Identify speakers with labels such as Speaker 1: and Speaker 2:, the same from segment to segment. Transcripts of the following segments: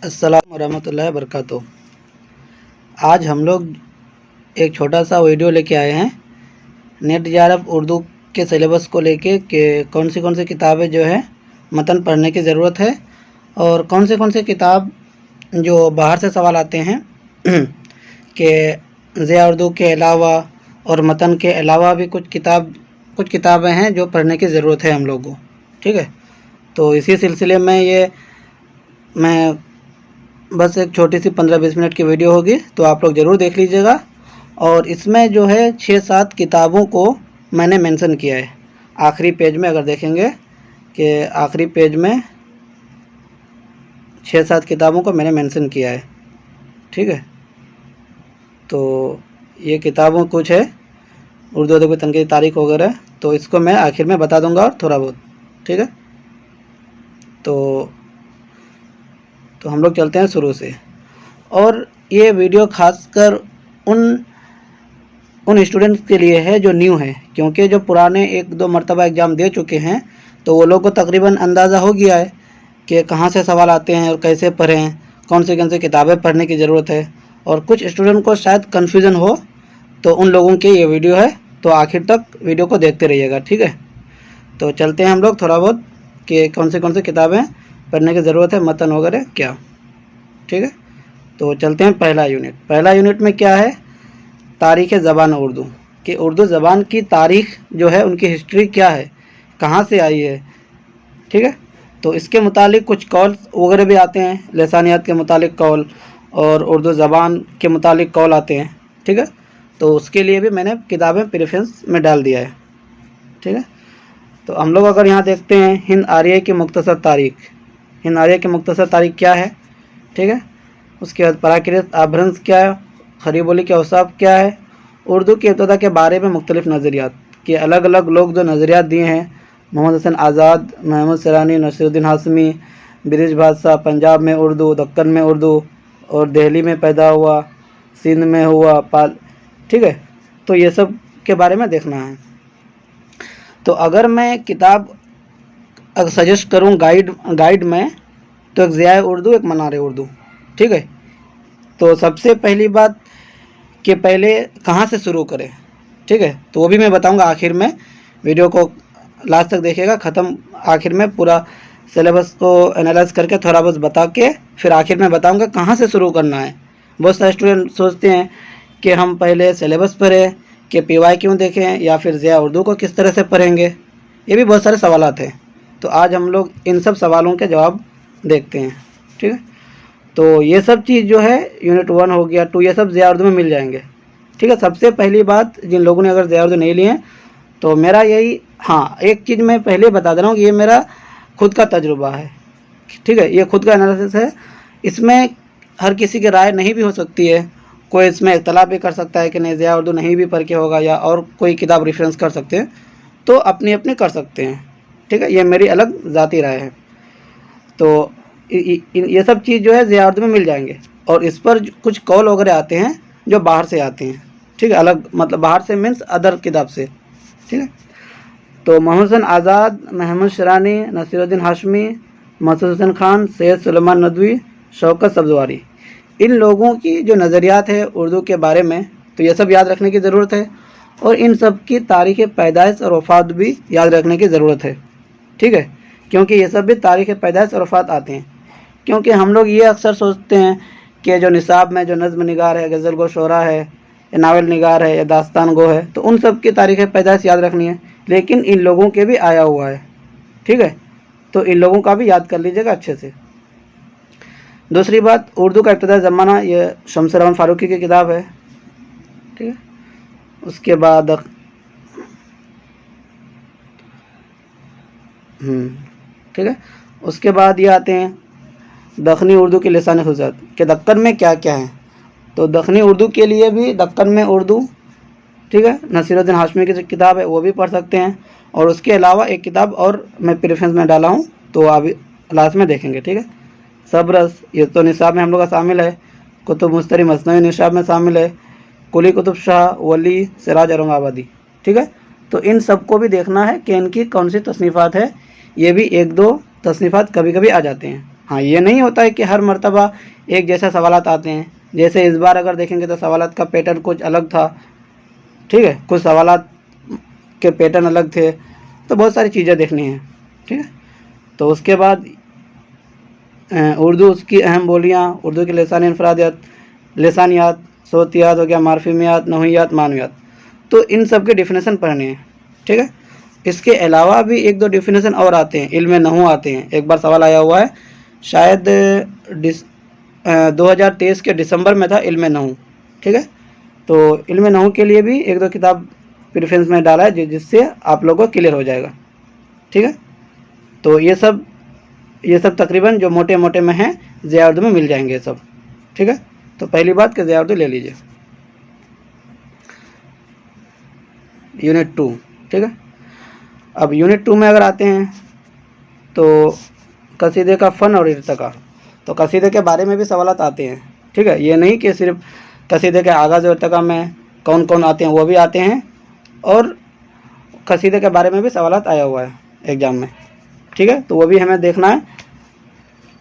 Speaker 1: अस्सलाम वरहमतुल्लाहि वबरकातुहू। आज हम लोग एक छोटा सा वीडियो लेके आए हैं नेट JRF उर्दू के सिलेबस को लेके कि कौन सी किताबें जो है मतन पढ़ने की ज़रूरत है और कौन से किताब जो बाहर से सवाल आते हैं कि ज़िया उर्दू के अलावा और मतन के अलावा भी कुछ किताबें हैं जो पढ़ने की ज़रूरत है हम लोगों को। ठीक है, तो इसी सिलसिले में ये मैं बस एक छोटी सी 15-20 मिनट की वीडियो होगी, तो आप लोग ज़रूर देख लीजिएगा। और इसमें जो है 6-7 किताबों को मैंने मेंशन किया है आखिरी पेज में। अगर देखेंगे कि आखिरी पेज में 6-7 किताबों को मैंने मेंशन किया है। ठीक है, तो ये किताबों कुछ है उर्दू अदब की तनकीद तारीख वगैरह, तो इसको मैं आखिर में बता दूंगा और थोड़ा बहुत। ठीक है, तो हम लोग चलते हैं शुरू से। और ये वीडियो खासकर उन स्टूडेंट्स के लिए है जो न्यू हैं, क्योंकि जो पुराने 1-2 मरतबा एग्ज़ाम दे चुके हैं तो वो लोग को तकरीबन अंदाज़ा हो गया है कि कहाँ से सवाल आते हैं और कैसे पढ़ें, कौन सी किताबें पढ़ने की ज़रूरत है। और कुछ स्टूडेंट को शायद कन्फ्यूज़न हो, तो उन लोगों के ये वीडियो है, तो आखिर तक वीडियो को देखते रहिएगा। ठीक है, तो चलते हैं हम लोग थोड़ा बहुत कि कौन सी किताबें पढ़ने की ज़रूरत है, मतन वगैरह क्या। ठीक है, तो चलते हैं पहला यूनिट में क्या है, तारीख़ ज़बान उर्दू कि उर्दू ज़बान की तारीख़ जो है, उनकी हिस्ट्री क्या है, कहाँ से आई है। ठीक है, तो इसके मुतालिक कुछ कौल वगैरह भी आते हैं, लसानियात के मुतालिक कौल और उर्दू ज़बान के मुतालिक कौल आते हैं। ठीक है, तो उसके लिए भी मैंने किताबें प्रेफरेंस में डाल दिया है। ठीक है, तो हम लोग अगर यहाँ देखते हैं हिंद आर्य की मुख्तसर तारीख़, हिंद आर्य की मुख्तसर तारीख़ क्या है। ठीक है, उसके बाद प्राकृत आभ्रंश क्या है, खरी बोली के औसाफ क्या है, उर्दू की इब्तदा के बारे में मुख्तलिफ नज़रियात कि अलग अलग लोग जो नज़रियात दिए हैं, मोहम्मद हसन आज़ाद, महमूद सरानी, नसीरुद्दीन हाशमी, ब्रिज बादशाह, पंजाब में उर्दू, दक्कन में उर्दू और दिल्ली में पैदा हुआ, सिंध में हुआ, पाल। ठीक है, तो ये सब के बारे में देखना है। तो अगर मैं किताब अगर सजेस्ट करूँ गाइड में, तो एक ज़िया उर्दू, एक मनार उर्दू। ठीक है, तो सबसे पहली बात कि पहले कहाँ से शुरू करें। ठीक है, तो वो भी मैं बताऊंगा आखिर में। वीडियो को लास्ट तक देखिएगा, ख़त्म आखिर में पूरा सिलेबस को एनालाइज करके थोड़ा बहुत बता के फिर आखिर में बताऊंगा कहाँ से शुरू करना है। बहुत सारे स्टूडेंट सोचते हैं कि हम पहले सिलेबस पढ़ें कि PY क्यों देखें, या फिर ज़िया उर्दू को किस तरह से पढ़ेंगे। ये भी बहुत सारे सवालात हैं, तो आज हम लोग इन सब सवालों के जवाब देखते हैं। ठीक है, तो ये सब चीज़ जो है यूनिट 1 हो गया, 2, ये सब ज़िया उर्दू में मिल जाएंगे। ठीक है, सबसे पहली बात, जिन लोगों ने अगर ज़िया उर्दू नहीं लिए हैं तो मेरा यही, हाँ एक चीज़ मैं पहले बता दे रहा हूँ कि ये मेरा खुद का तजुर्बा है। ठीक है, ये खुद का एनालिसिस है, इसमें हर किसी की राय नहीं भी हो सकती है। कोई इसमें इख्तलाफ भी कर सकता है कि नहीं ज़िया उर्दू नहीं भी पढ़ के होगा, या और कोई किताब रेफरेंस कर सकते हैं, तो अपनी अपनी कर सकते हैं। ठीक है, ये मेरी अलग ज़ाती राय है। तो ये सब चीज़ जो है ज़िया उर्दू में मिल जाएंगे। और इस पर कुछ कौल वगैरह आते हैं जो बाहर से आते हैं। ठीक है, अलग मतलब बाहर से मीन्स अदर किताब से। ठीक है, तो मोहम्मद हसन आज़ाद, महमूद सरानी, नसीरुद्दीन हाशमी, मसूद हसन खान, सैयद सुलेमान नदवी, शौकत सब्ज़वारी, इन लोगों की जो नज़रियात है उर्दू के बारे में, तो ये सब याद रखने की ज़रूरत है। और इन सब की तारीख़ पैदाइश और वफ़ात भी याद रखने की ज़रूरत है। ठीक है, क्योंकि ये सब भी तारीख़ पैदाइश और वफ़ात आते हैं। क्योंकि हम लोग ये अक्सर सोचते हैं कि जो निसाब में जो नज़्म निगार है, गज़ल गो शोरा है, या नावल निगार है, या दास्तान गो है, तो उन सब की तारीख़ पैदाइश याद रखनी है, लेकिन इन लोगों के भी आया हुआ है। ठीक है, तो इन लोगों का भी याद कर लीजिएगा अच्छे से। दूसरी बात, उर्दू का इब्तदाई ज़माना, ये शम्स रहमान फ़ारूकी की किताब है। ठीक है, उसके बाद ठीक है, उसके बाद ये आते हैं दखनी उर्दू की लिसान खुज़ात के दक्कन में क्या क्या है। तो दखनी उर्दू के लिए भी दक्कन में उर्दू, ठीक है, नसीरुद्दीन हाशमी की जो किताब है वो भी पढ़ सकते हैं। और उसके अलावा एक किताब और मैं प्रेफरेंस में डाला हूँ, तो अभी लास्ट में देखेंगे। ठीक है, सबरस, ये तो निसाब में हम लोग का शामिल है। कुतुब मुस्तरी मसनवी निसाब में शामिल है। कुली कुतुब शाह, वली, सिराज औरंगाबादी। ठीक है, तो इन सबको भी देखना है कि इनकी कौन सी तसनीफ़ात है। ये भी 1-2 तसनीफ़ात कभी कभी आ जाते हैं। हाँ, ये नहीं होता है कि हर मर्तबा एक जैसा सवालात आते हैं। जैसे इस बार अगर देखेंगे तो सवालात का पैटर्न कुछ अलग था, ठीक है, कुछ सवालात के पैटर्न अलग थे, तो बहुत सारी चीज़ें देखनी है, ठीक है। तो उसके बाद उर्दू, उसकी अहम बोलियाँ, उर्दू की लसानियात, सोतियात हो गया, मार्फिमियात, नहुइयात, मानवियात, तो इन सब के डिफिनेशन पढ़ने हैं, ठीक है। इसके अलावा भी एक दो डिफिनेशन और आते हैं, इल्म नहू आते हैं। एक बार सवाल आया हुआ है, शायद 2023 के दिसंबर में था, इल्म नहू, ठीक है। तो इल्म नहू के लिए भी एक दो किताब प्रेफरेंस में डाला है, जिससे आप लोगों को क्लियर हो जाएगा, ठीक है। तो ये सब तकरीबन जो मोटे मोटे में हैं ज़िया उर्दू में मिल जाएंगे ये सब, ठीक है। तो पहली बात कि ज़िया उर्दू ले लीजिए, यूनिट 2, ठीक है। अब यूनिट 2 में अगर आते हैं तो कसीदे का फ़न और इर्तिका, तो कसीदे के बारे में भी सवालात आते हैं, ठीक है। ये नहीं कि सिर्फ कसीदे के आगाज़ और इर्तिका में कौन कौन आते हैं, वो भी आते हैं, और कसीदे के बारे में भी सवालात आया हुआ है एग्ज़ाम में, ठीक है। तो वो भी हमें देखना है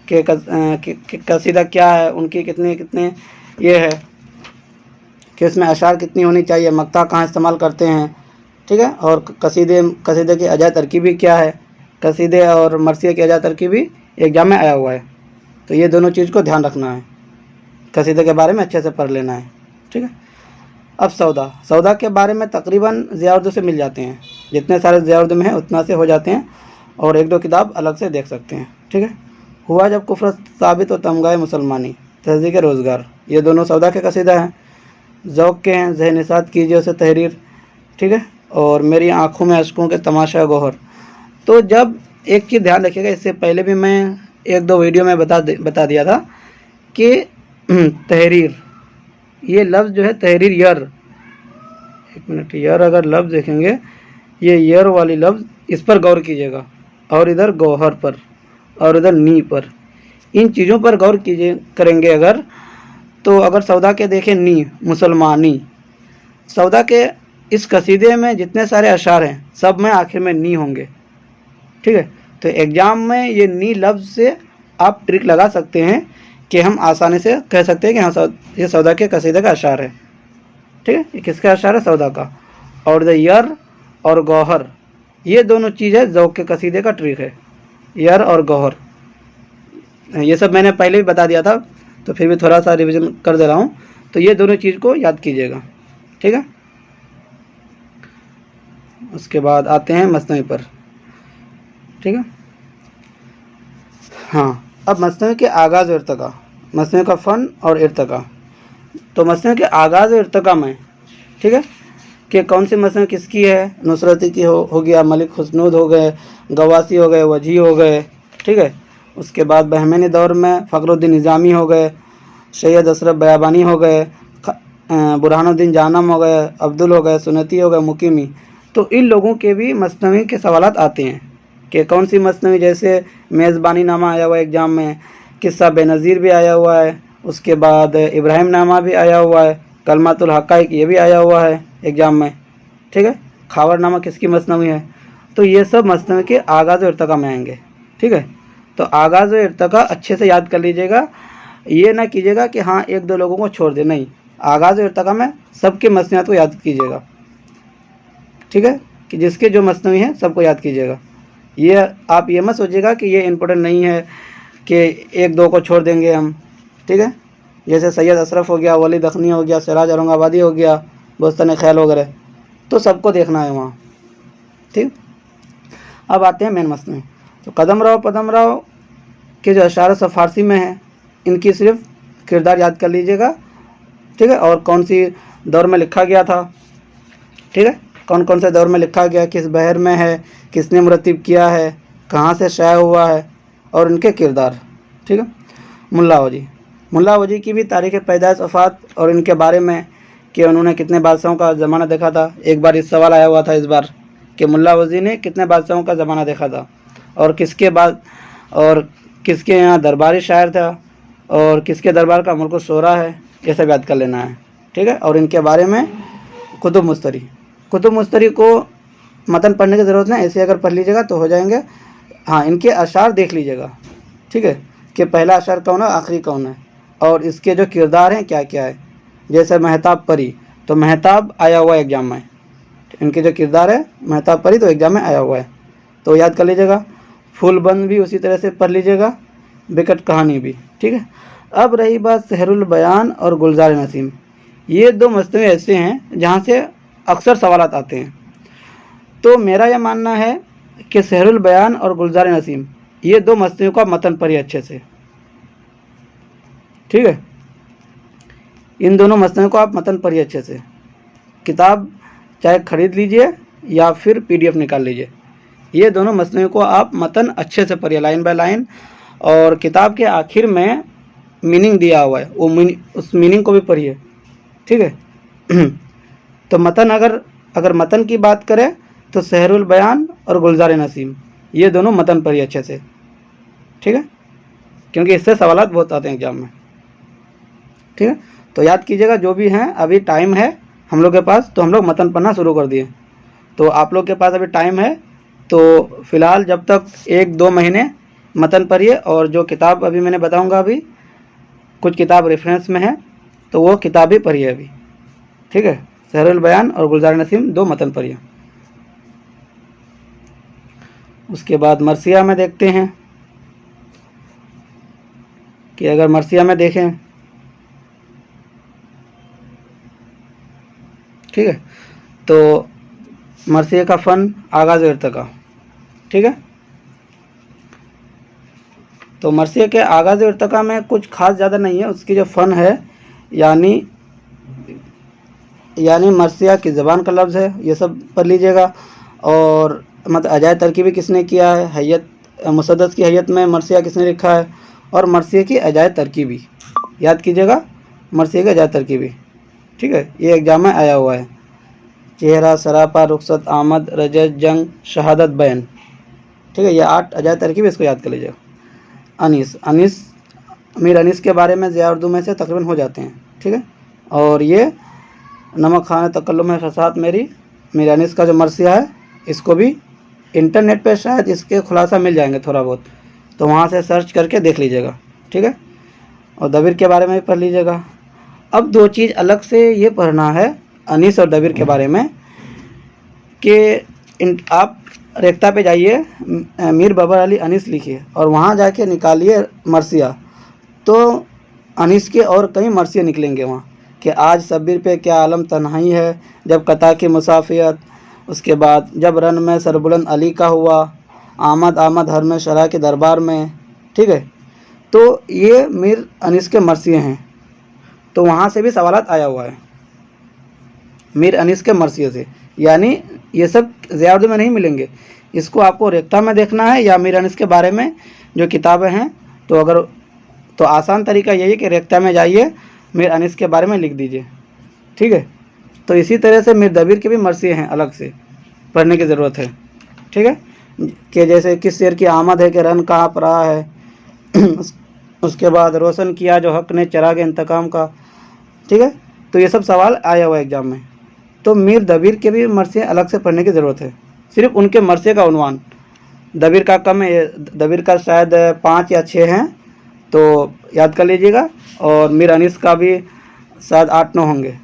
Speaker 1: कि कसीदा क्या है, उनकी कितने ये है कि इसमें अशार कितनी होनी चाहिए, मक्ता कहाँ इस्तेमाल करते हैं, ठीक है। और कसीदे की अजा तरकीबी क्या है, कसीदे और मरसिया की अजा तरकीबी एग्जाम में आया हुआ है। तो ये दोनों चीज़ को ध्यान रखना है, कसीदे के बारे में अच्छे से पढ़ लेना है, ठीक है। अब सौदा के बारे में तकरीबन ज़िया उर्दू से मिल जाते हैं, जितने सारे ज़िया उर्दू में है उतना से हो जाते हैं, और एक दो किताब अलग से देख सकते हैं, ठीक है। हुआ जब कुफ्र साबित हो तमगाए मुसलमानी, तहज़ीक रोज़गार, ये दोनों सौदा के कसीदा हैं, ज़ौक़ के हैं, ज़हन निसात कीजिए उसे तहरीर, ठीक है। और मेरी आँखों में अश्कों के तमाशा गौहर। तो जब एक चीज़ ध्यान रखिएगा, इससे पहले भी मैं एक दो वीडियो में बता दिया था कि तहरीर, ये लफ्ज़ जो है तहरीर, यर, एक मिनट, यर अगर लफ्ज़ देखेंगे, ये यर वाली लफ्ज़, इस पर गौर कीजिएगा, और इधर गौहर पर, और इधर नी पर, इन चीज़ों पर गौर करेंगे अगर, तो अगर सौदा के देखें नी, मुसलमानी, सौदा के इस कसीदे में जितने सारे अशार हैं सब में आखिर में नी होंगे, ठीक है। तो एग्ज़ाम में ये नी लफ्ज़ से आप ट्रिक लगा सकते हैं कि हम आसानी से कह सकते हैं कि हाँ ये सौदा के कसीदे का अशार है, ठीक है। ये किसका अशार है? सौदा का। और द यर और गौहर, ये दोनों चीज़ है ज़ौक़ के कसीदे का ट्रिक है, यर और गौहर। ये सब मैंने पहले भी बता दिया था, तो फिर भी थोड़ा सा रिवीजन कर दे रहा हूँ। तो ये दोनों चीज़ को याद कीजिएगा, ठीक है। उसके बाद आते हैं मसनवी पर, ठीक है। हाँ, अब मसनवी के आगाज़ और इर्तिका, मसनवी का फ़न और इर्तिका। तो मसनवी के आगाज़ और इर्तिका में, ठीक है, कि कौन सी मसनवी किसकी है, नुसरती की हो गया, मलिक हुस्नुद हो गए, गवासी हो गए, वजी हो गए, ठीक है। उसके बाद बहमनी दौर में फ़खरुद्दीन निज़ामी हो गए, सैयद अशरफ बयाबानी हो गए, बुरहानुद्दीन जानम हो गए, अब्दुल हो गए, सुन्नती हो गए, मुकीमी। तो इन लोगों के भी मसनवी के सवालात आते हैं कि कौन सी मसनवी, जैसे मेज़बानी नामा आया हुआ है एग्ज़ाम में, किस्सा बेनज़ीर भी आया हुआ है, उसके बाद इब्राहिम नामा भी आया हुआ है, कलमातुल हक़ाइक़ ये भी आया हुआ है एग्ज़ाम में, ठीक है। खावर नामा किसकी मसनवी है। तो ये सब मसनवी के आगाज़ और इर्तिका में आएंगे, ठीक है। तो आगाज़ और इर्तिका अच्छे से याद कर लीजिएगा, ये ना कीजिएगा कि हाँ एक दो लोगों को छोड़ दे, नहीं, आगाज़ और इर्तिका में सबके मसनवियात को याद कीजिएगा, ठीक है, कि जिसके जो मसनवी हैं सबको याद कीजिएगा। ये आप ये मत सोचिएगा कि ये इम्पोर्टेंट नहीं है कि एक दो को छोड़ देंगे हम, ठीक है। जैसे सैयद अशरफ हो गया, वली दखनी हो गया, सिराज औरंगाबादी हो गया, बोस्तान ख्याल वगैरह, तो सबको देखना है वहाँ, ठीक। अब आते हैं मेन मसनवी। तो कदम राव के जो अशार सब फारसी में है, इनकी सिर्फ किरदार याद कर लीजिएगा, ठीक है, और कौन सी दौर में लिखा गया था, ठीक है, कौन कौन से दौर में लिखा गया, किस बहर में है, किसने मुरत्तिब किया है, कहाँ से शाया हुआ है, और उनके किरदार, ठीक है। मुल्ला वजी की भी तारीख़ पैदाइश, वफ़ात और इनके बारे में कि उन्होंने कितने बादशाहों का ज़माना देखा था। एक बार इस सवाल आया हुआ था इस बार कि मुल्ला वजी ने कितने बादशाहों का ज़माना देखा था, और किसके यहाँ दरबारी शायर था, और किसके दरबार का मुल्क शोरा है, ये सब याद कर लेना है, ठीक है। और इनके बारे में कुतुब मुस्तरी को मतन पढ़ने की ज़रूरत नहीं, ऐसे अगर पढ़ लीजिएगा तो हो जाएंगे। हाँ, इनके अशार देख लीजिएगा, ठीक है, कि पहला अशर कौन है, आखिरी कौन है, और इसके जो किरदार हैं क्या क्या है। जैसे महताब परी, तो महताब आया हुआ है एग्जाम में, इनके जो किरदार है महताब परी तो एग्जाम में आया हुआ है, तो याद कर लीजिएगा। फूलबंद भी उसी तरह से पढ़ लीजिएगा, बेकट कहानी भी, ठीक है। अब रही बात सहरुल बयान और गुलजार नसीम, ये दो मसनवी ऐसे हैं जहाँ से अक्सर सवालात आते हैं। तो मेरा यह मानना है कि सहरुल बयान और गुलजार नसीम ये दो मसनवियों का मतन पढ़िए अच्छे से, ठीक है। इन दोनों मसनवियों को आप मतन पढ़िए अच्छे से, किताब चाहे खरीद लीजिए या फिर PDF निकाल लीजिए, ये दोनों मसनवियों को आप मतन अच्छे से पढ़िए लाइन बाय लाइन, और किताब के आखिर में मीनिंग दिया हुआ है उस मीनिंग को भी पढ़िए, ठीक है। तो मतन अगर मतन की बात करें तो सहरुल बयान और गुलजार नसीम ये दोनों मतन पढ़िए अच्छे से, ठीक है, क्योंकि इससे सवालात बहुत आते हैं एग्जाम में, ठीक है। तो याद कीजिएगा, जो भी हैं अभी टाइम है हम लोग के पास, तो हम लोग मतन पढ़ना शुरू कर दिए, तो आप लोग के पास अभी टाइम है, तो फिलहाल जब तक 1-2 महीने मतन पढ़िए, और जो किताब अभी मैंने बताऊंगा, अभी कुछ किताब रेफरेंस में है तो वो किताब भी पढ़िए अभी, ठीक है। सहरुल बयान और गुलजार नसीम दो मतन पढ़िए। उसके बाद मरसिया में देखते हैं कि अगर मरसिया में देखें, ठीक है, तो मरसिया का फ़न आगाज़ इर्तिका, ठीक है। तो मरसिया के आगाज़ इर्तिका में कुछ खास ज़्यादा नहीं है, उसकी जो फ़न है यानी मरसिया की ज़बान का लफ्ज़ है, ये सब पढ़ लीजिएगा। और मतलब अजाय तरकीबी किसने किया है, हैयत मुसद्दस की हैयत में मरसिया किसने लिखा है, और मरसिया की अजाय तरकीबी याद कीजिएगा, मरसिया की अजाय तरकीबी, ठीक है, ये एग्जाम में आया हुआ है। चेहरा, सरापा, रुखसत, आमद, रजत, जंग, शहादत, बैन, ठीक है, ये 8 अजाय तरकीब, इसको याद कर लीजिएगा। अनीस मीर अनीस के बारे में ज़िया उर्दू में से तकरीबन हो जाते हैं, ठीक है। और ये नमक खाने तकल्लुम में फसाद मेरी, मीर अनीस का जो मरसिया है, इसको भी इंटरनेट पे शायद इसके खुलासा मिल जाएंगे थोड़ा बहुत, तो वहाँ से सर्च करके देख लीजिएगा, ठीक है। और दबीर के बारे में भी पढ़ लीजिएगा। अब 2 चीज़ अलग से ये पढ़ना है अनीस और दबीर के बारे में, कि आप रेख्ता पे जाइए, मीर बाबर अली अनीस लिखिए और वहाँ जाके निकालिए मरसिया, तो अनीस के और कई मरसिया निकलेंगे वहाँ, कि आज शब्बीर पे क्या आलम तन्हाई है, जब कता की मुसाफियत, उसके बाद जब रन में सरबुलंद अली का हुआ, आमद हर में शरह के दरबार में, ठीक है। तो ये मीर अनीस के मरसिए हैं, तो वहाँ से भी सवालात आया हुआ है मीर अनीस के मरसिए से, यानी ये सब ज़िया उर्दू में नहीं मिलेंगे, इसको आपको रेख्ता में देखना है या मीर अनीस के बारे में जो किताबें हैं, तो आसान तरीका यही है कि रेख्ता में जाइए, मीर अनीस के बारे में लिख दीजिए, ठीक है। तो इसी तरह से मीर दबीर के भी मरसिए हैं, अलग से पढ़ने की ज़रूरत है, ठीक है, कि जैसे किस शेर की आमद है कि रन कहाँ पर रहा है उसके बाद रोशन किया जो हक ने चराग इंतकाम का, ठीक है। तो ये सब सवाल आया हुआ है एग्जाम में, तो मीर दबीर के भी मरसिए अलग से पढ़ने की ज़रूरत है। सिर्फ उनके मरसिए का उन्वान, दबीर का कम है, दबीर का शायद 5 या 6 हैं, तो याद कर लीजिएगा, और मीर अनीस का भी शायद 8-9 होंगे,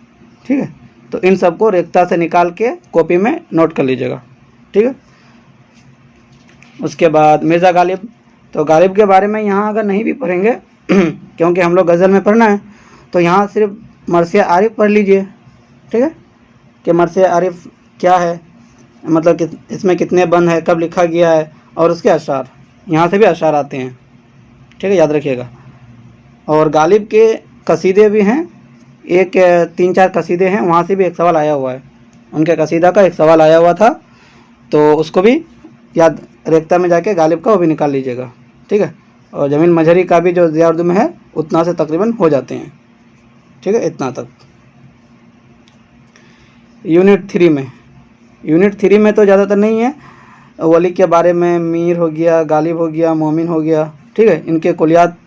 Speaker 1: ठीक है। तो इन सबको रेख्ता से निकाल के कॉपी में नोट कर लीजिएगा, ठीक है। उसके बाद मिर्ज़ा गालिब, तो गालिब के बारे में यहाँ अगर नहीं भी पढ़ेंगे क्योंकि हम लोग गज़ल में पढ़ना है, तो यहाँ सिर्फ मरसिया आरिफ पढ़ लीजिए, ठीक है, कि मरसिया आरिफ क्या है, मतलब कि इसमें कितने बंद है, कब लिखा गया है, और उसके अशार, यहाँ से भी अशार आते हैं, ठीक है, याद रखिएगा। और गालिब के कसीदे भी हैं, 3-4 कसीदे हैं, वहाँ से भी एक सवाल आया हुआ है, उनके कसीदा का एक सवाल आया हुआ था, तो उसको भी याद रेख्ता में जाके गालिब का वो भी निकाल लीजिएगा, ठीक है। और जमील मजहरी का भी जो ज़िया उर्दू में है उतना से तकरीबन हो जाते हैं, ठीक है, इतना तक। यूनिट 3 में तो ज़्यादातर नहीं है, वली के बारे में मीर हो गया, गालिब हो गया, मोमिन हो गया, ठीक है, इनके कुलियात,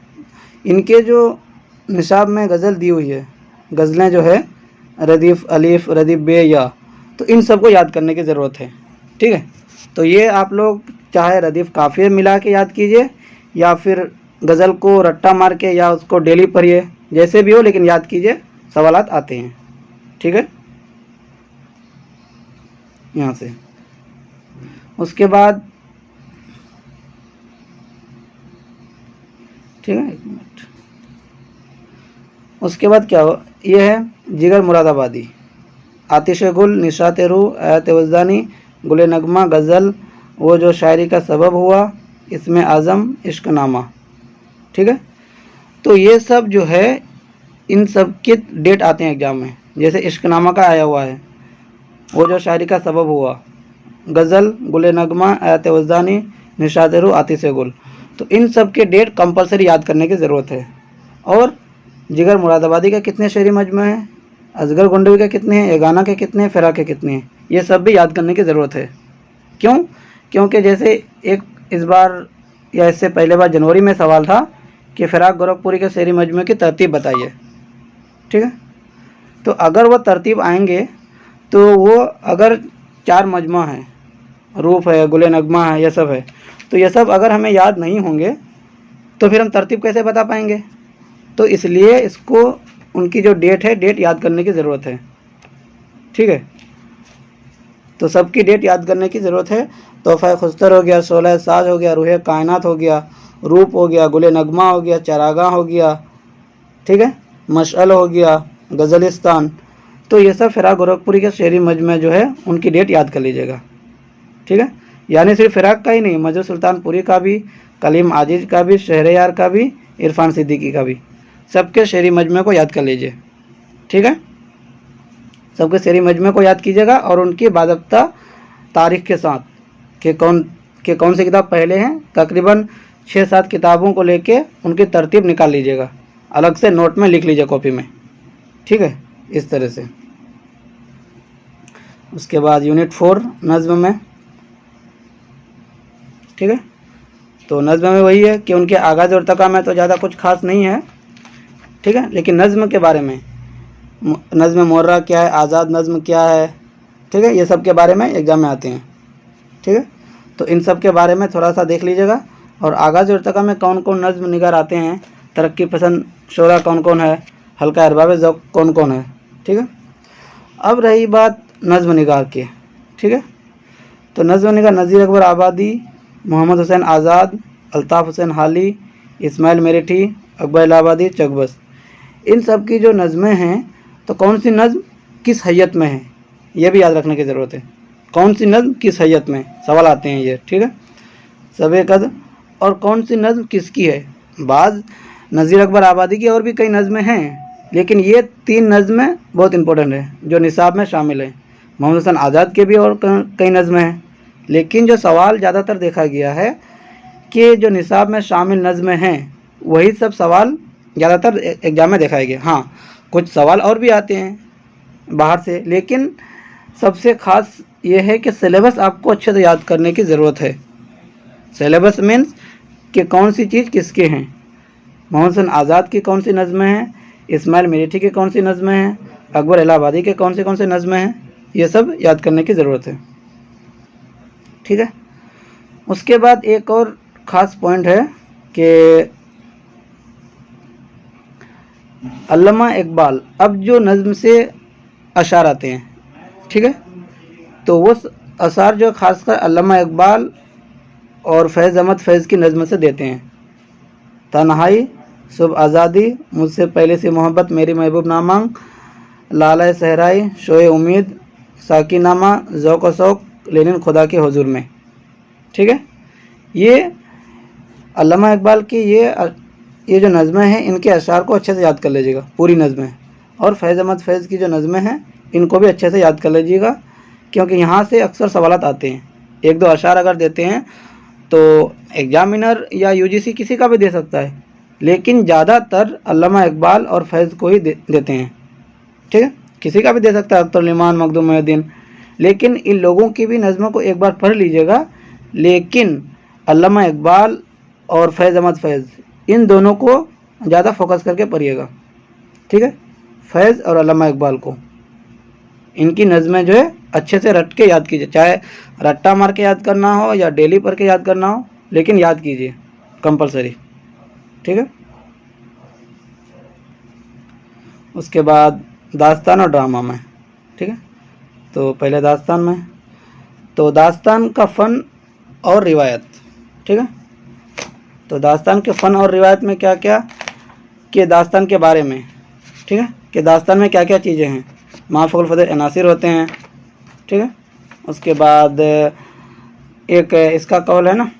Speaker 1: इनके जो निशाब में गज़ल दी हुई है, गज़लें जो है रदीफ़ अलीफ़ रदीफ़ बे या, तो इन सबको याद करने की ज़रूरत है, ठीक है। तो ये आप लोग चाहे रदीफ़ काफ़िया मिला के याद कीजिए या फिर गज़ल को रट्टा मार के या उसको डेली पढ़िए, जैसे भी हो, लेकिन याद कीजिए, सवालात आते हैं। ठीक है, यहाँ से उसके बाद ठीक है, 1 मिनट। उसके बाद क्या हो, ये है जिगर मुरादाबादी, आतिश गुल, निशात रूह, आयत वजदानी, गुले नगमा, गज़ल, वो जो शायरी का सबब हुआ, इसमें आज़म, इश्कनामा। ठीक है, तो ये सब जो है, इन सब के डेट आते हैं एग्जाम में। जैसे इश्कनामा का आया हुआ है, वो जो शायरी का सबब हुआ, गज़ल, गुले नगमा, आयत वजदानी, निशात रूह, आतिश गुल, तो इन सब के डेट कंपलसरी याद करने की ज़रूरत है। और जिगर मुरादाबादी का कितने शेरी मजमू हैं, असगर गोंडवी के कितने हैं, एगाना के कितने हैं, फ़िराक के कितने हैं, ये सब भी याद करने की ज़रूरत है। क्यों? क्योंकि जैसे एक इस बार या इससे पहले बार जनवरी में सवाल था कि फ़िराक गोरखपुरी के शेरी मजमू की तरतीब बताइए। ठीक है, तो अगर वो तरतीब आएंगे तो वो अगर 4 मजमू हैं, रूफ है, गुले नगमा है, ये सब है, तो ये सब अगर हमें याद नहीं होंगे तो फिर हम तरतीब कैसे बता पाएंगे? तो इसलिए इसको, उनकी जो डेट है, डेट याद करने की ज़रूरत है। ठीक है, तो सबकी डेट याद करने की ज़रूरत है। तोहफ़ा खुस्तर हो गया, शोला साज हो गया, रूह कायनात हो गया, रूप हो गया, गुले नगमा हो गया, चरागा हो गया, ठीक है, मशअल हो गया, गज़लिस्तान, तो ये सब फ़िराक गोरखपुरी के शेरी मजमे जो है उनकी डेट याद कर लीजिएगा। ठीक है, यानी सिर्फ फ़िराक का ही नहीं, मजरू सुल्तानपुरी का भी, कलीम आजिज का भी, शहरयार का भी, इरफान सिद्दीकी का भी, सबके शेरी मजमे को याद कर लीजिए। ठीक है, सबके शेरी मजमे को याद कीजिएगा और उनकी बाज़ाब्ता तारीख के साथ कि कौन सी किताब पहले हैं, तकरीबन 6-7 किताबों को लेके उनकी तरतीब निकाल लीजिएगा, अलग से नोट में लिख लीजिए कॉपी में। ठीक है, इस तरह से। उसके बाद यूनिट 4 नज़्म में। ठीक है, तो नज़्म में वही है कि उनके आगाज़ और तका में तो ज़्यादा कुछ खास नहीं है। ठीक है, लेकिन नज़्म के बारे में, नज़्म मुर्रा क्या है, आज़ाद नज़्म क्या है, ठीक है, ये सब के बारे में एग्जाम में आते हैं। ठीक है, तो इन सब के बारे में थोड़ा सा देख लीजिएगा। और आगाज़ और तका में कौन कौन नज़्म निगार आते हैं, तरक्की पसंद शोरा कौन कौन है, हल्का अरबाब ज़ौक़ कौन कौन है। ठीक है, अब रही बात नज़्म निगार की। ठीक है, तो नज़्म निगार नज़ीर अकबर आबादी, मोहम्मद हुसैन आज़ाद, अल्ताफ़ हुसैन हाली, इस्माइल मेरठी, अकबर इलाहाबादी, चकबस, इन सब की जो नज़में हैं, तो कौन सी नज़्म किस हैयत में है, ये भी याद रखने की ज़रूरत है। कौन सी नज़्म किस हैयत में, सवाल आते हैं ये। ठीक है, सबे कद, और कौन सी नज़्म किसकी है। बाज़ नज़ीर अकबर आबादी की और भी कई नज़में हैं, लेकिन ये 3 नज़में बहुत इंपॉर्टेंट है जो निसाब में शामिल हैं। मोहम्मद हुसैन आज़ाद के भी और कई नज़में हैं, लेकिन जो सवाल ज़्यादातर देखा गया है कि जो निसाब में शामिल नज़में हैं वही सब सवाल ज़्यादातर एग्जाम में दिखाए गए। हाँ, कुछ सवाल और भी आते हैं बाहर से, लेकिन सबसे ख़ास ये है कि सिलेबस आपको अच्छे से याद करने की ज़रूरत है। सिलेबस मीन्स कि कौन सी चीज़ किसके हैं, मोहम्मद हुसैन आज़ाद की कौन सी नज़में हैं, इस्माइल मेरठी की कौन सी नज़में हैं, अकबर इलाहाबादी के कौन से नज़में हैं, ये सब याद करने की ज़रूरत है। ठीक है, उसके बाद एक और ख़ास पॉइंट है कि अल्लामा इकबाल, अब जो नज़्म से अशार आते हैं, ठीक है, तो वो अशार जो ख़ासकर अल्लामा इकबाल और फैज़ अहमद फैज़ की नज़्म से देते हैं। तन्हाई, सुबह आज़ादी, मुझसे पहले से मोहब्बत, मेरी महबूब नामांग, लाला सहराई, शोए उम्मीद, साकीनामा, ज़ौक़ शौक़, लेनिन खुदा के हुजूर में। ठीक है, ये अल्लामा इकबाल की ये जो नज़में हैं, इनके अशार को अच्छे से याद कर लीजिएगा, पूरी नज़में। और फैज़ अहमद फैज़ की जो नज़में हैं इनको भी अच्छे से याद कर लीजिएगा, क्योंकि यहाँ से अक्सर सवालात आते हैं। 1-2 अशार अगर देते हैं तो एग्जामिनर या यूजीसी किसी का भी दे सकता है, लेकिन ज़्यादातर अल्लामा इकबाल और फैज़ को ही देते हैं। ठीक है, किसी का भी दे सकता है, अख्तर लिमान, मखदूम मोहिउद्दीन, लेकिन इन लोगों की भी नज़मों को एक बार पढ़ लीजिएगा। लेकिन अल्लामा इकबाल और फैज़ अहमद फैज़, इन दोनों को ज़्यादा फोकस करके पढ़िएगा। ठीक है, फैज़ और अल्लामा इकबाल को, इनकी नज़में जो है अच्छे से रट के याद कीजिए, चाहे रट्टा मार के याद करना हो या डेली पढ़ के याद करना हो, लेकिन याद कीजिए कंपलसरी। ठीक है। उसके बाद दास्तान और ड्रामा में, ठीक है। तो पहले दास्तान में, तो दास्तान का फ़न और रिवायत, ठीक है। तो दास्तान के फ़न और रिवायत में क्या क्या कि दास्तान के बारे में, ठीक है, कि दास्तान में क्या क्या चीज़ें हैं। माफ़ुल फदल अनासिर होते हैं, ठीक है। उसके बाद एक इसका कौल है ना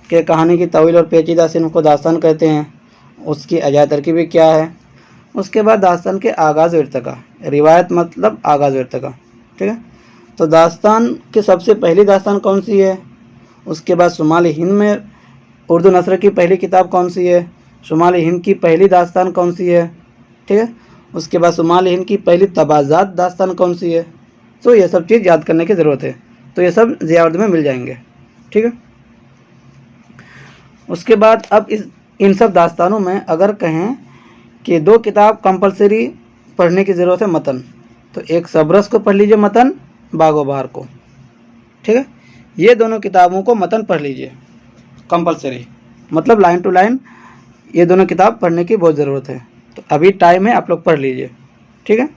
Speaker 1: कि कहानी की तवील और पेचीदा सिन्फ को दास्तान कहते हैं, उसकी अजाय तरकीबी क्या है। उसके बाद दास्तान के आगाज़ व इर्तिका, रिवायत मतलब आगाज़ व इर्तिका, ठीक है। तो दास्तान की सबसे पहली दास्तान कौन सी है। उसके बाद शुमाली हिंद में उर्दू नस्र की पहली किताब कौन सी है। शुमाली हिंद की पहली दास्तान कौन सी है, ठीक है। उसके बाद शुमाली हिंद की पहली तबाजात दास्तान कौन सी है। तो ये सब चीज़ याद करने की ज़रूरत है। तो ये सब ज़िया-उर्दू में मिल जाएंगे, ठीक है। उसके बाद अब इन सब दास्तानों में अगर कहें कि दो किताब कंपलसरी पढ़ने की ज़रूरत है मतन, तो एक सबरस को पढ़ लीजिए मतन, बागो बहार को, ठीक है। ये दोनों किताबों को मतन पढ़ लीजिए कंपलसरी, मतलब लाइन टू लाइन ये दोनों किताब पढ़ने की बहुत ज़रूरत है। तो अभी टाइम है, आप लोग पढ़ लीजिए, ठीक है।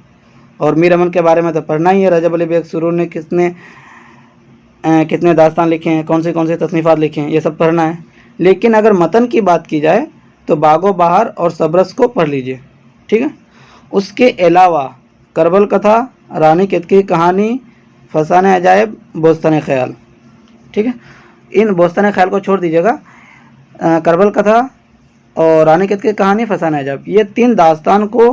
Speaker 1: और मीर अमन के बारे में तो पढ़ना ही है। रजब अली बेग सुरूर ने कितने दास्तान लिखे हैं, कौन से तसनीफ़ात लिखे हैं, ये सब पढ़ना है। लेकिन अगर मतन की बात की जाए तो बागो बहार और सबरस को पढ़ लीजिए, ठीक है। उसके अलावा करबल कथा, रानी केतकी की कहानी, फसाने अजायब, बोस्तान ख्याल, ठीक है। इन बोस्तान ख्याल को छोड़ दीजिएगा। करबल कथा और रानी केतकी की कहानी, फसाने अजायब, ये 3 दास्तान को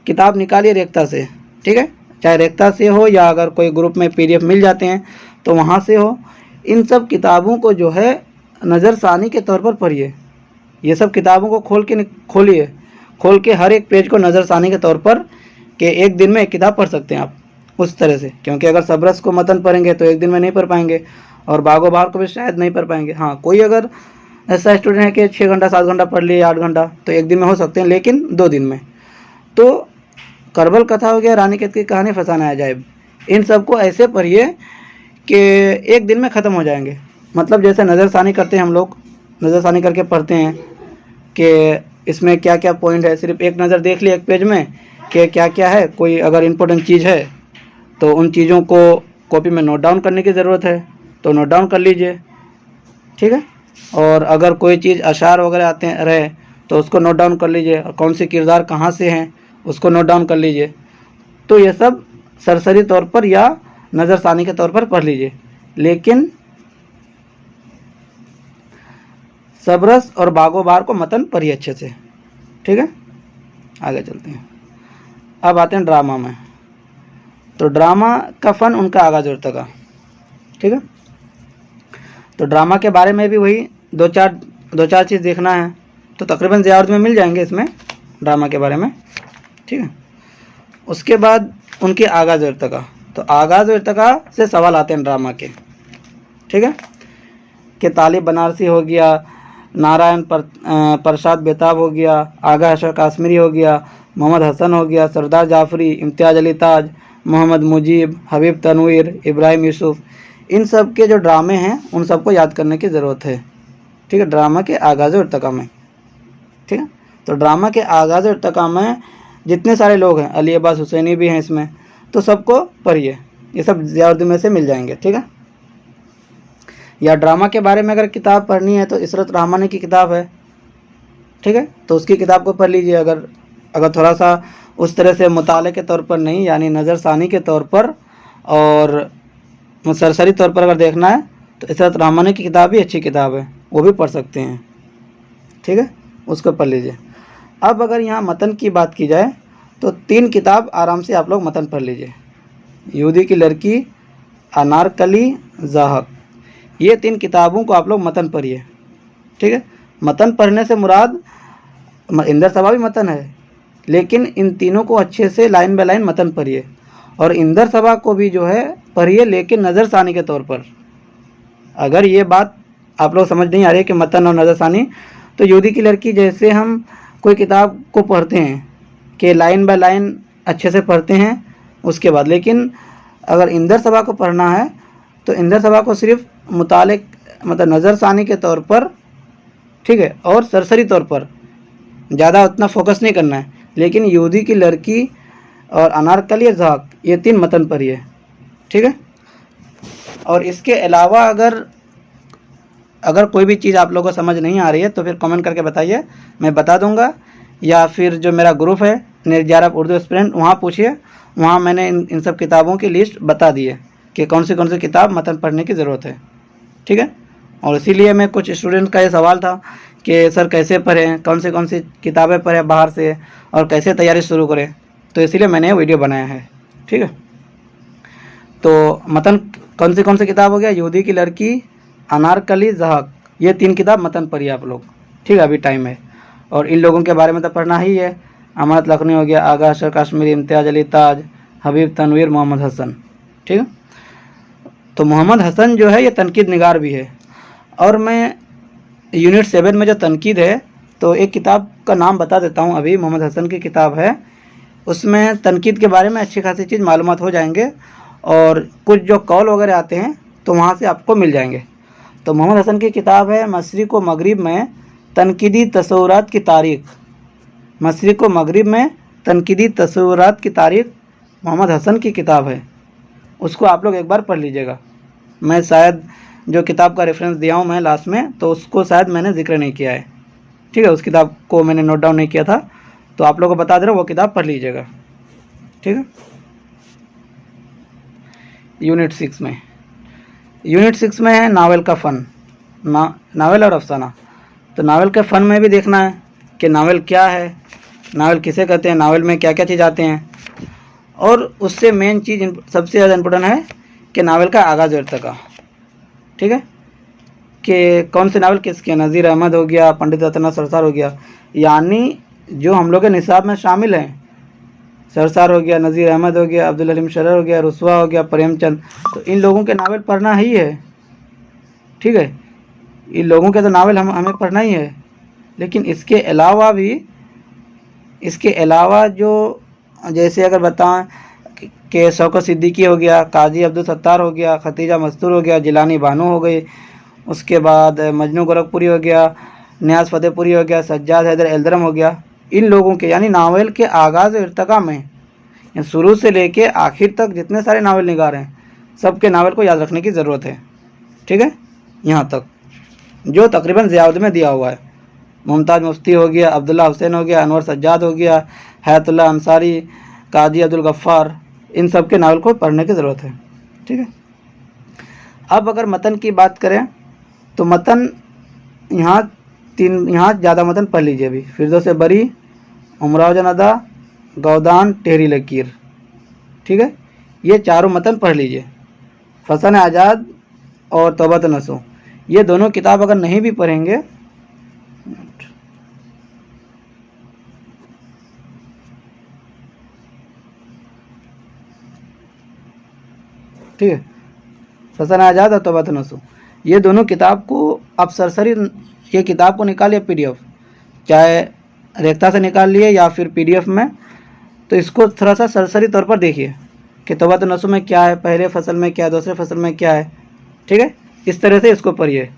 Speaker 1: किताब निकालिए रेख्ता से, ठीक है। चाहे रेख्ता से हो या अगर कोई ग्रुप में PDF मिल जाते हैं तो वहाँ से हो। इन सब किताबों को जो है नज़रसानी के तौर पर पढ़िए। ये सब किताबों को खोल के हर एक पेज को नज़रसानी के तौर पर, कि एक दिन में एक किताब पढ़ सकते हैं आप उस तरह से। क्योंकि अगर सबरस को मतन पढ़ेंगे तो एक दिन में नहीं पढ़ पाएंगे, और बागो बहार को भी शायद नहीं पढ़ पाएंगे। हाँ, कोई अगर ऐसा स्टूडेंट है कि 6 घंटा 7 घंटा पढ़ लिए, 8 घंटा, तो एक दिन में हो सकते हैं, लेकिन 2 दिन में। तो करबल कथा हो गया, रानी केतकी की कहानी, फसाना अजायब, इन सबको ऐसे पढ़िए कि एक दिन में ख़त्म हो जाएंगे। मतलब जैसे नज़रसानी करते हैं हम लोग, नज़रसानी करके पढ़ते हैं कि इसमें क्या क्या पॉइंट है, सिर्फ एक नज़र देख लिया एक पेज में कि क्या क्या है। कोई अगर इम्पोर्टेंट चीज़ है तो उन चीज़ों को कॉपी में नोट डाउन करने की ज़रूरत है तो नोट डाउन कर लीजिए, ठीक है। और अगर कोई चीज़ अशार वगैरह आते रहे तो उसको नोट डाउन कर लीजिए, और कौन से किरदार कहाँ से हैं उसको नोट डाउन कर लीजिए। तो ये सब सरसरी तौर पर या नज़रसानी के तौर पर पढ़ लीजिए। लेकिन सबरस और बागो बहार को मतन पढ़िए अच्छे से, ठीक है। आगे चलते हैं। अब आते हैं ड्रामा में। तो ड्रामा का फ़न, उनका आगाज़ और इर्तिका, ठीक है। तो ड्रामा के बारे में भी वही दो चार चीज़ देखना है। तो तकरीबन ज़िया-उर्दू में मिल जाएंगे इसमें ड्रामा के बारे में, ठीक है। उसके बाद उनके आगाज़ और इर्तिका। तो आगाज़ और इर्तिका से सवाल आते हैं ड्रामा के, ठीक है। कि तालिब बनारसी हो गया, नारायण प्रसाद बेताब हो गया, आगा अशर काश्मीरी हो गया, मोहम्मद हसन हो गया, सरदार जाफरी, इम्तियाज़ अली ताज, मोहम्मद मुजीब, हबीब तनवीर, इब्राहिम यूसुफ, इन सब के जो ड्रामे हैं उन सबको याद करने की ज़रूरत है, ठीक है। ड्रामा के आगाज़ और इर्तिका में, ठीक है। तो ड्रामा के आगाज़ और इर्तिका में जितने सारे लोग हैं, अली अब्बास हुसैनी भी हैं इसमें, तो सबको पढ़िए। ये सब ज़िया-उर्दू में से मिल जाएंगे, ठीक है। या ड्रामा के बारे में अगर किताब पढ़नी है तो इसरत रहमानी की किताब है, ठीक है। तो उसकी किताब को पढ़ लीजिए। अगर थोड़ा सा उस तरह से मुताले के तौर पर नहीं, यानी नज़रसानी के तौर पर और सरसरी तौर पर अगर देखना है तो इसरत रहमानी की किताब भी अच्छी किताब है, वो भी पढ़ सकते हैं, ठीक है। उसको पढ़ लीजिए। अब अगर यहाँ मतन की बात की जाए तो 3 किताब आराम से आप लोग मतन पढ़ लीजिए। यहूदी की लड़की, अनारकली, ज़ाहक, ये 3 किताबों को आप लोग मतन पढ़िए, ठीक है। मतन पढ़ने से मुराद इंदर सभा भी मतन है, लेकिन इन तीनों को अच्छे से लाइन बाय लाइन मतन पढ़िए। और इंदर सभा को भी जो है पढ़िए, लेकिन नज़रसानी के तौर पर। अगर ये बात आप लोग समझ नहीं आ रही है कि मतन और नज़रसानी, तो यहूदी की लड़की जैसे हम कोई किताब को पढ़ते हैं कि लाइन बाय लाइन अच्छे से पढ़ते हैं उसके बाद, लेकिन अगर इंदर सभा को पढ़ना है तो इंदर सभा को सिर्फ मुतालिक मतलब नज़रसानी के तौर पर, ठीक है, और सरसरी तौर पर ज़्यादा उतना फोकस नहीं करना है। लेकिन यहूदी की लड़की और अनारकली और ज़हाक, ये 3 मतन पर ही है, ठीक है। और इसके अलावा अगर कोई भी चीज़ आप लोगों को समझ नहीं आ रही है तो फिर कमेंट करके बताइए, मैं बता दूंगा। या फिर जो मेरा ग्रुप है निर्जारब उर्दू एस्पिरेंट, वहाँ पूछिए, वहाँ मैंने इन सब किताबों की लिस्ट बता दी है कि कौन सी किताब मतन पढ़ने की ज़रूरत है, ठीक है। और इसीलिए मैं कुछ स्टूडेंट का ये सवाल था कि सर कैसे पढ़ें, कौन सी किताबें पढ़ें बाहर से और कैसे तैयारी शुरू करें, तो इसीलिए मैंने ये वीडियो बनाया है, ठीक है। तो मतन कौन सी किताब हो गया, यहूदी की लड़की, अनारकली, ज़हाक, ये 3 किताब मतन पढ़िए आप लोग, ठीक है। अभी टाइम है और इन लोगों के बारे में तो पढ़ना ही है। अमानत लखनऊ हो गया, आगा अशर कश्मीरी, इम्तियाज़ अली ताज, हबीब तनवीर, मोहम्मद हसन, ठीक है। तो मोहम्मद हसन जो है ये तनकीद निगार भी है। और मैं यूनिट 7 में जो तनकीद है, तो एक किताब का नाम बता देता हूँ अभी, मोहम्मद हसन की किताब है, उसमें तनकीद के बारे में अच्छी खासी चीज़ मालूमात हो जाएंगे और कुछ जो कौल वगैरह आते हैं तो वहाँ से आपको मिल जाएंगे। तो मोहम्मद हसन की किताब है मशरिक़ व मगरिब में तनकीदी तसव्वुरात की तारीख़, मशरिक़ व मगरिब में तनकीदी तसव्वुरात की तारीख़ मोहम्मद हसन की किताब है। उसको आप लोग एक बार पढ़ लीजिएगा। मैं शायद जो किताब का रेफरेंस दिया हूँ मैं लास्ट में, तो उसको शायद मैंने जिक्र नहीं किया है, ठीक है। उस किताब को मैंने नोट डाउन नहीं किया था, तो आप लोगों को बता दे रहा हूँ, वो किताब पढ़ लीजिएगा, ठीक है। यूनिट 6 में है नावल का फ़न, नावल और अफसाना। तो नावल के फ़न में भी देखना है कि नावल क्या है, नावल किसे कहते हैं, नावल में क्या क्या चीज़ आते हैं। और उससे मेन चीज़ सबसे ज़्यादा इम्पोर्टेंट है कि नावल का आगाज़ इर्तिका, ठीक है। कि कौन से नावल किसके, नज़ीर अहमद हो गया, पंडित रत्ना सरसार हो गया, यानी जो हम लोग के निसाब में शामिल हैं, सरसार हो गया, नज़ीर अहमद हो गया, अब्दुल हलीम शरर हो गया, रुस्वा हो गया, प्रेमचंद, तो इन लोगों के नावल पढ़ना ही है, ठीक है। इन लोगों के तो नावल हमें पढ़ना ही है। लेकिन इसके अलावा जो जैसे अगर बताएं कि शौकत सिद्दीकी हो गया, काजी अब्दुल सत्तार हो गया, खतीजा मस्तूर हो गया, जिलानी बानो हो गई, उसके बाद मजनू गोरखपुरी हो गया, न्याज फतेहपुरी हो गया, सज्जाद हैदर एल्दरम हो गया, इन लोगों के यानी नावल के आगाज़ इर्तिका में शुरू से लेके आखिर तक जितने सारे नावल निगार हैं, सबके नावल को याद रखने की ज़रूरत है, ठीक है। यहाँ तक जो तकरीबन ज़ियाउद्दीन में दिया हुआ है, मुमताज़ मुफ्ती हो गया, अब्दुल्ला हुसैन हो गया, अनवर सज्जाद हो गया, हयातुल्लाह अंसारी, काजी अब्दुल गफ्फार, इन सब के नावल को पढ़ने की ज़रूरत है, ठीक है। अब अगर मतन की बात करें तो मतन यहाँ ज़्यादा मतन पढ़ लीजिए अभी, फिरदौस बरी, उमराव जनदा, गौदान, टेहरी लकीर, ठीक है। ये चारों मतन पढ़ लीजिए। फसन आज़ाद और तौबत नसूह, ये दोनों किताब अगर नहीं भी पढ़ेंगे, ठीक है, फसन आज़ाद और तौबत नसूह, ये दोनों किताब को आप सरसरी ये किताब को निकालिए PDF, चाहे रेख्ता से निकाल लिए या फिर PDF में, तो इसको थोड़ा सा सरसरी तौर पर देखिए कि तौबत नसूह में क्या है, पहले फसल में क्या है, दूसरे फसल में क्या है, ठीक है। इस तरह से इसको पढ़िए,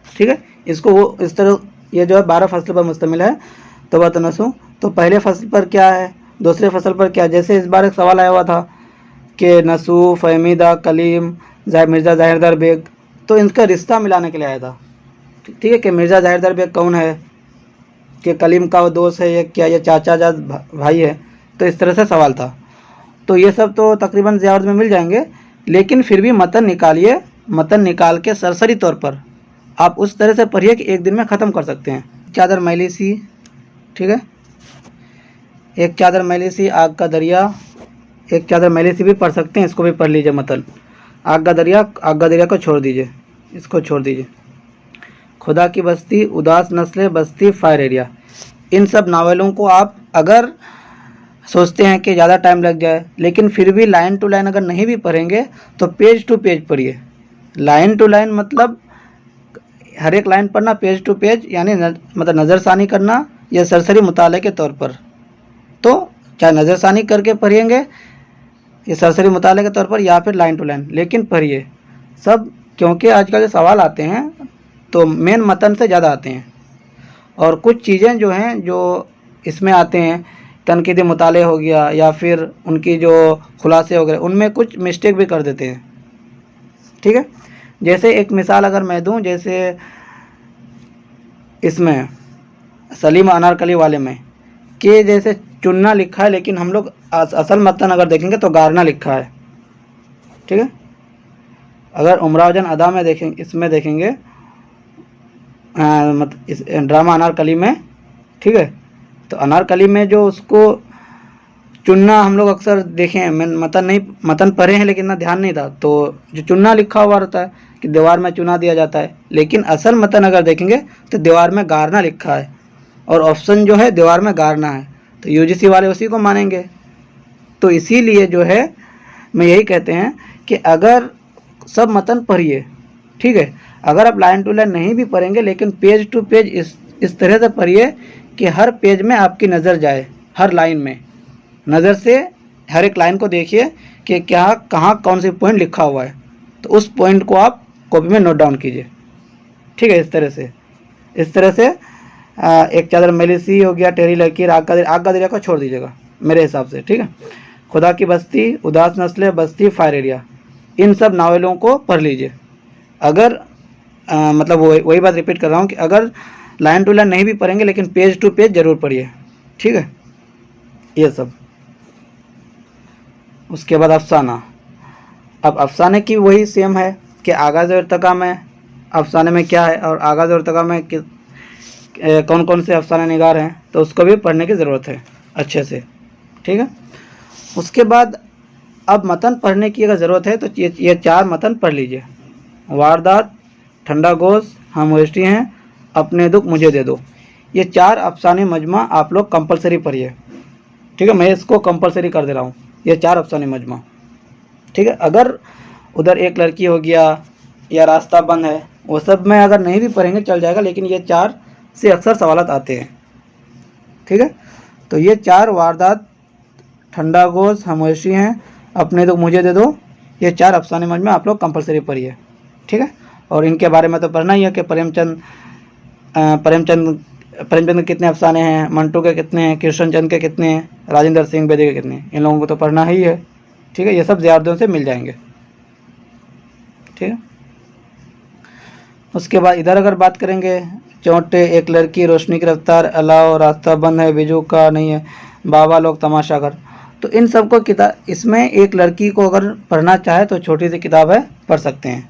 Speaker 1: ठीक है। इसको वो इस तरह, ये जो है 12 फसल पर मुश्तमिल है तौबत नसूह। तो पहले फसल पर क्या है, दूसरे फसल पर क्या है। जैसे इस बार एक सवाल आया हुआ था कि नसूह, फहमीदा, कलीम, मिर्ज़ा ज़ाहिरदार बेग, तो इनका रिश्ता मिलाने के लिए आया था, ठीक है, कि मिर्ज़ा ज़ाहिरदार बेग कौन है, कि कलीम का वो दोस्त है, ये क्या ये चाचा जाद भाई है। तो इस तरह से सवाल था। तो ये सब तो तकरीबन ज़ियाउद्दीन में मिल जाएंगे, लेकिन फिर भी मतन निकालिए, मतन निकाल के सरसरी तौर पर आप उस तरह से पढ़िए कि एक दिन में ख़त्म कर सकते हैं। चादर मैली सी, ठीक है, एक चादर मैली सी, आग का दरिया, एक चादर मैली सी भी पढ़ सकते हैं, इसको भी पढ़ लीजिए मतन। आग का दरिया को छोड़ दीजिए, इसको छोड़ दीजिए। खुदा की बस्ती, उदास नस्लें, बस्ती, फायर एरिया, इन सब नावलों को आप अगर सोचते हैं कि ज़्यादा टाइम लग जाए, लेकिन फिर भी लाइन टू लाइन अगर नहीं भी पढ़ेंगे तो पेज टू पेज पढ़िए। लाइन टू लाइन मतलब हर एक लाइन पढ़ना, पेज टू पेज, यानी मतलब नज़रसानी करना या सरसरी मुताले के तौर पर। तो चाहे नज़रसानी करके पढ़ेंगे ये सरसरी मुताले के तौर पर या फिर लाइन टू लाइन, लेकिन पढ़िए सब, क्योंकि आजकल जो सवाल आते हैं तो मेन मतन से ज़्यादा आते हैं। और कुछ चीज़ें जो हैं जो इसमें आते हैं, तनकीदी मुताले हो गया या फिर उनकी जो खुलासे वगैरह, उनमें कुछ मिस्टेक भी कर देते हैं। ठीक है, जैसे एक मिसाल अगर मैं दूं, जैसे इसमें सलीम अनारकली वाले में कि जैसे चुनना लिखा है, लेकिन हम लोग असल मतन अगर देखेंगे तो गारना लिखा है। ठीक है, अगर उमरावजन अदा में देखेंगे, इसमें देखेंगे इस ड्रामा अनारकली में, ठीक है, तो अनारकली में जो उसको चुनना हम लोग अक्सर देखे हैं, मतन पढ़े हैं लेकिन ना ध्यान नहीं था, तो जो चुनना लिखा हुआ रहता है कि दीवार में चुना दिया जाता है, लेकिन असल मतन अगर देखेंगे तो दीवार में गारना लिखा है और ऑप्शन जो है दीवार में गारना है, तो यूजीसी वाले उसी को मानेंगे। तो इसीलिए जो है मैं यही कहते हैं कि अगर सब मतन पढ़िए, ठीक है, अगर आप लाइन टू लाइन नहीं भी पढ़ेंगे लेकिन पेज टू पेज इस तरह से पढ़िए कि हर पेज में आपकी नज़र जाए, हर लाइन में नज़र से हर एक लाइन को देखिए कि क्या कहाँ कौन सी पॉइंट लिखा हुआ है, तो उस पॉइंट को आप कॉपी में नोट डाउन कीजिए। ठीक है, इस तरह से एक चादर मैली सी हो गया, टेढ़ी लकीर, आग का दरिया को छोड़ दीजिएगा मेरे हिसाब से। ठीक है, खुदा की बस्ती, उदास नस्लें, बस्ती, फायर एरिया, इन सब नावलों को पढ़ लीजिए। अगर मतलब वही बात रिपीट कर रहा हूँ कि अगर लाइन टू लाइन नहीं भी पढ़ेंगे लेकिन पेज टू पेज ज़रूर पढ़िए। ठीक है, ये सब। उसके बाद अफसाना। अब अफसाने की वही सेम है कि आगाज़ और इर्तिका में अफसाने में क्या है और आगाज़ और इर्तिका में कौन कौन से अफसाने निगार हैं, तो उसको भी पढ़ने की ज़रूरत है अच्छे से। ठीक है, उसके बाद अब मतन पढ़ने की अगर ज़रूरत है तो ये 4 मतन पढ़ लीजिए। वारदात, ठंडा गोश्त, हम वेस्टी हैं, अपने दुख मुझे दे दो, ये 4 अफसाने मजमा आप लोग कंपलसरी पढ़िए। ठीक है, मैं इसको कंपलसरी कर दे रहा हूँ, ये 4 अफसाने मजमा। ठीक है, अगर उधर एक लड़की हो गया या रास्ता बंद है, वो सब में अगर नहीं भी पढ़ेंगे चल जाएगा, लेकिन ये 4 से अक्सर सवालात आते हैं। ठीक है, तो ये 4 वारदात, ठंडा गोश्त, हम वेस्टी हैं, अपने दुख मुझे दे दो, ये 4 अफसाने मजमा आप लोग कंपलसरी पढ़िए। ठीक है, और इनके बारे में तो पढ़ना ही है कि प्रेमचंद के कितने अफसाने हैं, मंटू के कितने हैं, कृष्णचंद के कितने हैं, राजेंद्र सिंह बेदी के कितने हैं, इन लोगों को तो पढ़ना ही है। ठीक है, ये सब ज़ियारतों से मिल जाएंगे। ठीक है, उसके बाद इधर अगर बात करेंगे, चौटे, एक लड़की, रोशनी की रफ्तार, अलाव, रास्ता बंद है, बिजू का नहीं है, बाबा लोग, तमाशा घर, तो इन सबको किताब, इसमें एक लड़की को अगर पढ़ना चाहे तो छोटी सी किताब है, पढ़ सकते हैं।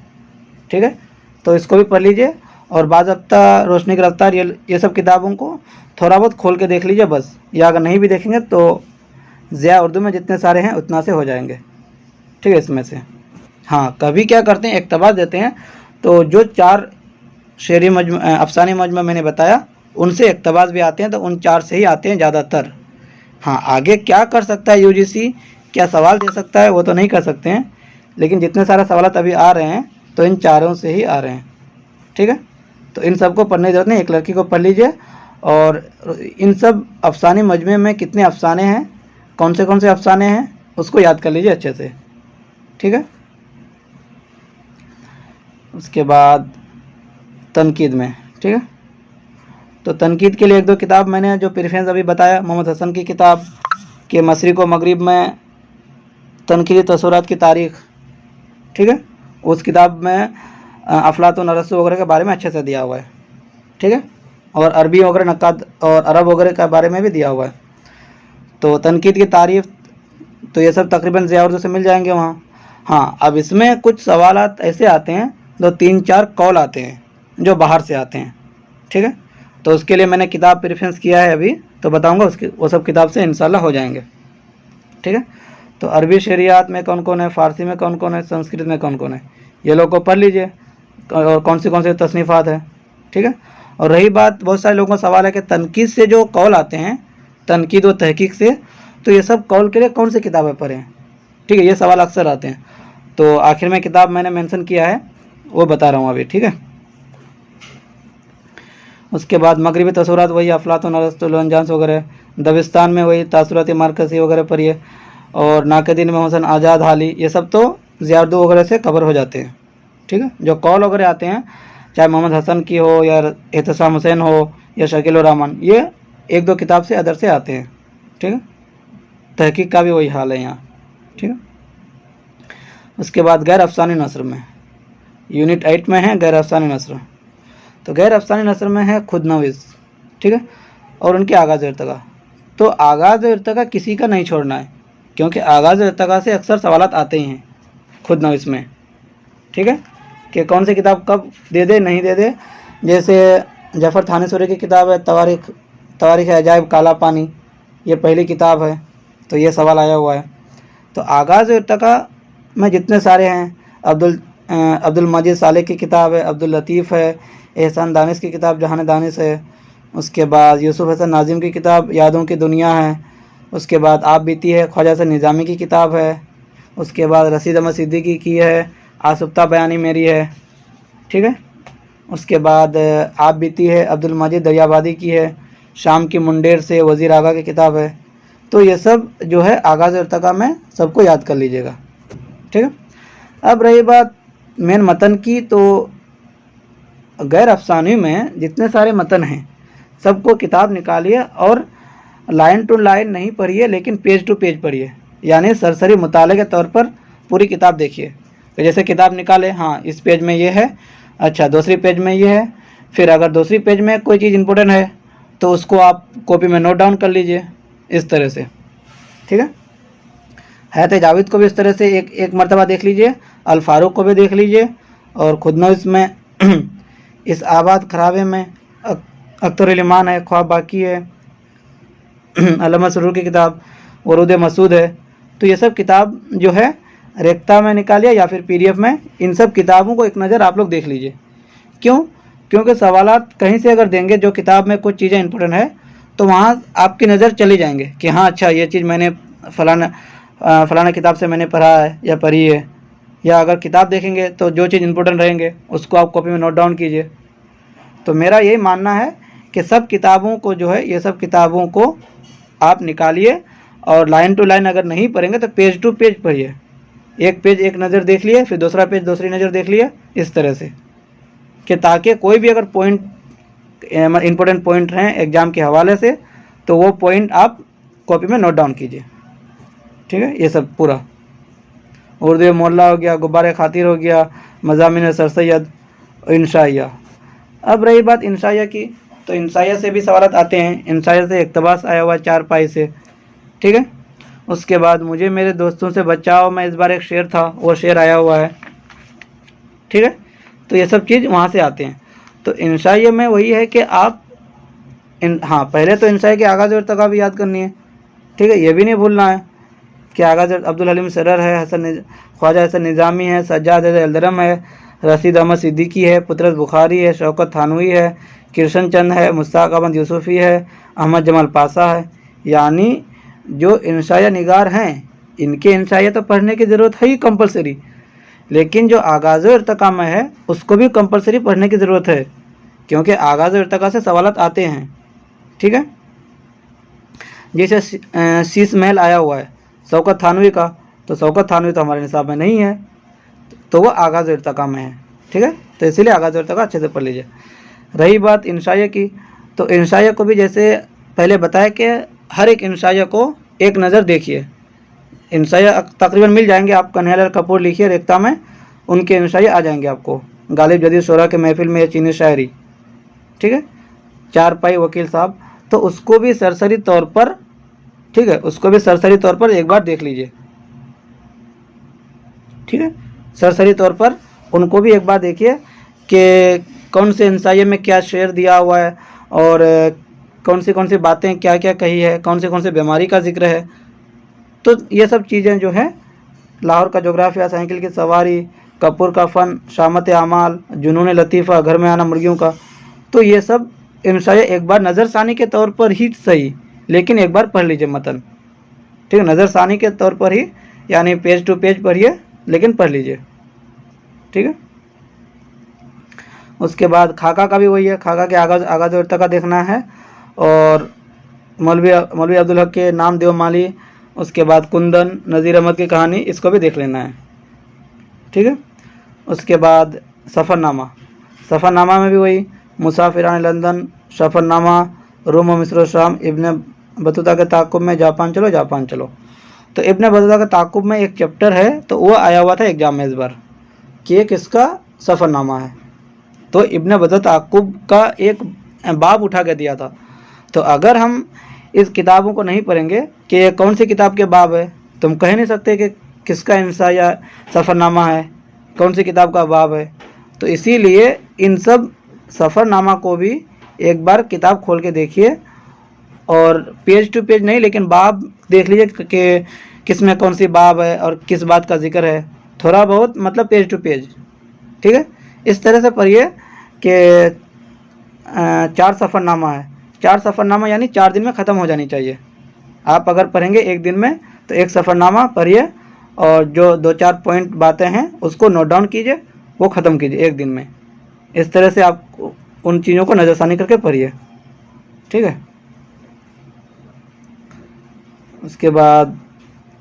Speaker 1: ठीक है, तो इसको भी पढ़ लीजिए और बाज़ाब्ता रोशनी की रफ्तार, ये सब किताबों को थोड़ा बहुत खोल के देख लीजिए बस, या अगर नहीं भी देखेंगे तो ज़िया उर्दू में जितने सारे हैं उतना से हो जाएंगे। ठीक है, इसमें से हाँ, कभी क्या करते हैं इक़्तिबास देते हैं, तो जो 4 शेरी अफसानी मजमा मैंने बताया उनसे इक़्तिबास भी आते हैं, तो उन 4 से ही आते हैं ज़्यादातर। हाँ, आगे क्या कर सकता है यूजीसी, क्या सवाल दे सकता है वो तो नहीं कर सकते हैं, लेकिन जितने सारे सवाल अभी आ रहे हैं तो इन 4 से ही आ रहे हैं। ठीक है, तो इन सब को पढ़ने की जरूरत नहीं, एक लड़की को पढ़ लीजिए और इन सब अफसानी मजमे में कितने अफसाने हैं, कौन से अफसाने हैं, उसको याद कर लीजिए अच्छे से। ठीक है, उसके बाद तनकीद में। ठीक है, तो तनकीद के लिए 1-2 किताब मैंने जो प्रेफरेंस अभी बताया, मोहम्मद हसन की किताब के मशरिक़ व मगरिब में तनकीदी तसव्वुरात की तारीख़। ठीक है, उस किताब में अफलातून अरस्तू वगैरह के बारे में अच्छे से दिया हुआ है। ठीक है, और अरबी वगैरह, नक़ाद और अरब वगैरह के बारे में भी दिया हुआ है। तो तनकीद की तारीफ़, तो ये सब तकरीबन ज़िया उर्दू से मिल जाएंगे वहाँ। हाँ, अब इसमें कुछ सवालात ऐसे आते हैं, 2-3-4 कौल आते हैं जो बाहर से आते हैं। ठीक है, तो उसके लिए मैंने किताब प्रेफरेंस किया है अभी, तो बताऊँगा उसकी, वो सब किताब से इंशाल्लाह हो जाएंगे। ठीक है, तो अरबी शरियात में कौन कौन है, फ़ारसी में कौन कौन है, संस्कृत में कौन कौन है, ये लोग को पढ़ लीजिए और कौन से तसनीफ़ात है। ठीक है, और रही बात, बहुत सारे लोगों का सवाल है कि तनकीद से जो कौल आते हैं, तनकीद व तहकीक से, तो ये सब कौल के लिए कौन सी किताबें पढ़ें। ठीक है, ये सवाल अक्सर आते हैं, तो आखिर में किताब मैंने मेंशन किया है वो बता रहा हूँ अभी। ठीक है, उसके बाद मगरिबी तसव्वुरात, वही अफलातून अरस्तू लंजांस वगैरह, दबिस्तान में वही तासुरात मार्कसी वगैरह पढ़िए, और नाकदीन में हुसैन आज़ाद हाली, ये सब तो ज़िया उर्दू वगैरह से कवर हो जाते हैं। ठीक है, जो कौल वगैरह आते हैं, चाहे मोहम्मद हसन की हो या एहतसाम हुसैन हो या शकील और रहमान, ये एक दो किताब से अदर से आते हैं। ठीक है, तहकीक का भी वही हाल है यहाँ। ठीक है, उसके बाद गैर अफसानी नस्र में यूनिट 8 में है गैर अफसानी नस्र। तो गैर अफसानी नस्र में है खुदनवीस। ठीक है, और उनके आगाज़ इर्तका। तो आगाज़ इर्तका किसी का नहीं छोड़ना है, क्योंकि आगाज़ इर्तका से अक्सर सवालात आते ही हैं खुदनवीस में। ठीक है, कि कौन सी किताब कब दे दे नहीं दे दे। जैसे जफ़र थानेसरी की किताब है तवारीख अजायब काला पानी, ये पहली किताब है, तो ये सवाल आया हुआ है। तो आगाज़ इर्तका में जितने सारे हैं, अब्दुल मजीद सालेह की किताब है, अब्दुल लतीफ़ है, एहसान दानिश की किताब जहान दानिश है, उसके बाद यूसुफ हसन नाजिम की किताब यादों की दुनिया है, उसके बाद आप बीती है, ख्वाजा हसन निज़ामी की किताब है, उसके बाद रशीद अहमद सिद्दीकी की है, आसुफ्ता बयानी मेरी है। ठीक है, उसके बाद आप बीती है, अब्दुल मजीद दरियाबादी की है, शाम की मुंडेर से वज़ीर आगा की किताब है। तो ये सब जो है आगाज़ इर्तका में सबको याद कर लीजिएगा। ठीक है, अब रही बात मेन मतन की, तो गैर अफसानी में जितने सारे मतन हैं सबको किताब निकालिए और लाइन टू लाइन नहीं पढ़िए, लेकिन पेज टू पेज पढ़िए, यानी सरसरी मुताले के तौर पर पूरी किताब देखिए। तो जैसे किताब निकाले, हाँ इस पेज में ये है, अच्छा दूसरी पेज में ये है, फिर अगर दूसरी पेज में कोई चीज़ इंपॉर्टेंट है तो उसको आप कॉपी में नोट डाउन कर लीजिए, इस तरह से। ठीक है, हैत जावेद को भी इस तरह से एक मरतबा देख लीजिए, अल फारूक को भी देख लीजिए, और खुदनवीस में इस आबाद खराबे में अख्तर इमान है, ख्वाब बाकी है, अल्लामा सरूर की किताब वरूद मसूद है। तो ये सब किताब जो है रेख्ता में निकालिए या फिर PDF में, इन सब किताबों को एक नज़र आप लोग देख लीजिए। क्यों? क्योंकि सवालात कहीं से अगर देंगे जो किताब में कुछ चीज़ें इंपॉर्टेंट है, तो वहाँ आपकी नज़र चली जाएंगे कि हाँ अच्छा ये चीज़ मैंने फलाना किताब से मैंने पढ़ा है या पढ़ी है। या अगर किताब देखेंगे तो जो चीज़ इंपॉर्टेंट रहेंगे उसको आप कॉपी में नोट डाउन कीजिए। तो मेरा यही मानना है कि सब किताबों को जो है, ये सब किताबों को आप निकालिए और लाइन टू लाइन अगर नहीं पढ़ेंगे तो पेज टू पेज पढ़िए। एक पेज एक नज़र देख लिए, फिर दूसरा पेज दूसरी नज़र देख लिए, इस तरह से, कि ताकि कोई भी अगर पॉइंट इंपॉर्टेंट पॉइंट हैं एग्ज़ाम के हवाले से तो वो पॉइंट आप कॉपी में नोट डाउन कीजिए। ठीक है, ये सब पूरा उर्दू मोल्ला हो गया, गुब्बारे खातिर हो गया, मज़ामिन सर सैयद, इंशाइया। अब रही बात इंशाइया की, तो इंशाइया से भी सवालात आते हैं। इंशाइया से इक़्तिबास आया हुआ है 4 पाई से। ठीक है, उसके बाद मुझे मेरे दोस्तों से बचाओ में इस बार एक शेर था, वो शेर आया हुआ है। ठीक है, तो ये सब चीज़ वहाँ से आते हैं। तो इंशाइया में वही है कि आप हाँ पहले तो इंशाइया के आगाज़ इर्तका भी याद करनी है। ठीक है, ये भी नहीं भूलना है कि आगाज़ अब्दुल हलीम सरर है, ख्वाजा हसन निज़ामी है, सज्जाद अलदरम है, रशीद अहमद सिद्दीकी है, पुत्रस बुखारी है, शौकत थानवी है, किशन चंद है, मुश्ताक अहमद यूसुफ़ी है, अहमद जमाल पासा है। यानी जो इंशाइया निगार हैं इनके इंशाइया तो पढ़ने की ज़रूरत है ही कंपलसरी, लेकिन जो आगाज़ इर्तका में है उसको भी कंपलसरी पढ़ने की ज़रूरत है, क्योंकि आगाज़ इर्तका से सवालात आते हैं। ठीक है, जैसे शीश महल आया हुआ है शौकत थानवी का, तो शौकत थानवी तो हमारे निसाब में नहीं है, तो वो आगाज़ इर्तका में है। ठीक है, तो इसीलिए आगाज़ इर्तका अच्छे से पढ़ लीजिए। रही बात इंशाइया की, तो इंशाइया को भी जैसे पहले बताया कि हर एक इंशाइया को एक नज़र देखिए। इंशाइया तकरीबन मिल जाएंगे, आप कन्हैयालाल कपूर लिखिए रेख्ता में, उनके इंशाइया आ जाएंगे आपको। गालिब जदीद शोरा के महफिल में चीनी शायरी, ठीक है, 4 पाई वकील साहब, तो उसको भी सरसरी तौर पर, ठीक है, उसको भी सरसरी तौर पर एक बार देख लीजिए। ठीक है, सरसरी तौर पर उनको भी एक बार देखिए कि कौन से इंशाइया में क्या शेर दिया हुआ है और कौन सी बातें क्या क्या कही है, कौन से बीमारी का जिक्र है। तो ये सब चीज़ें जो है, लाहौर का जोग्राफिया, साइकिल की सवारी, कपूर का फ़न, शामत आमाल, जुनून लतीफ़ा, घर में आना मुर्गियों का, तो ये सब इंशाइया एक बार नज़रसानी के तौर पर ही सही, लेकिन एक बार पढ़ लीजिए मतन। ठीक है, नज़रसानी के तौर पर ही, यानी पेज टू पेज पढ़िए, लेकिन पढ़ लीजिए। ठीक है, उसके बाद खाका का भी वही है, खाका के आगाज़ इर्तका देखना है, और मौलवी अब्दुल हक के नाम देव माली, उसके बाद कुंदन, नज़ीर अहमद की कहानी, इसको भी देख लेना है। ठीक है, उसके बाद सफ़रनामा में भी वही मुसाफिरान लंदन, सफ़रनामा, रोम और मिस्र शाम, इब्न बतूता के ताक़ुब में, जापान चलो जापान चलो। तो इब्न बतूता के ताक़ुब में एक चैप्टर है, तो वो आया हुआ था एग्जाम में इस बार कि ये किसका सफ़रनामा है। तो इब्न बतूता ताक़ुब का एक बाब उठा के दिया था। तो अगर हम इस किताबों को नहीं पढ़ेंगे कि ये कौन सी किताब के बाब है, तो हम कह नहीं सकते कि किसका इंसा या सफ़रनामा है, कौन सी किताब का बाब है। तो इसीलिए इन सब सफ़रनामा को भी एक बार किताब खोल के देखिए, और पेज टू पेज नहीं लेकिन बाब देख लीजिए कि किस में कौन सी बाब है और किस बात का जिक्र है, थोड़ा बहुत मतलब पेज टू पेज, ठीक है। इस तरह से पढ़िए कि 4 सफ़रनामा है, 4 सफ़रनामा यानी 4 दिन में ख़त्म हो जानी चाहिए। आप अगर पढ़ेंगे एक दिन में तो एक सफ़रनामा पढ़िए, और जो 2-4 पॉइंट बातें हैं उसको नोट डाउन कीजिए, वो ख़त्म कीजिए एक दिन में। इस तरह से आप उन चीज़ों को नज़रसानी करके पढ़िए, ठीक है। उसके बाद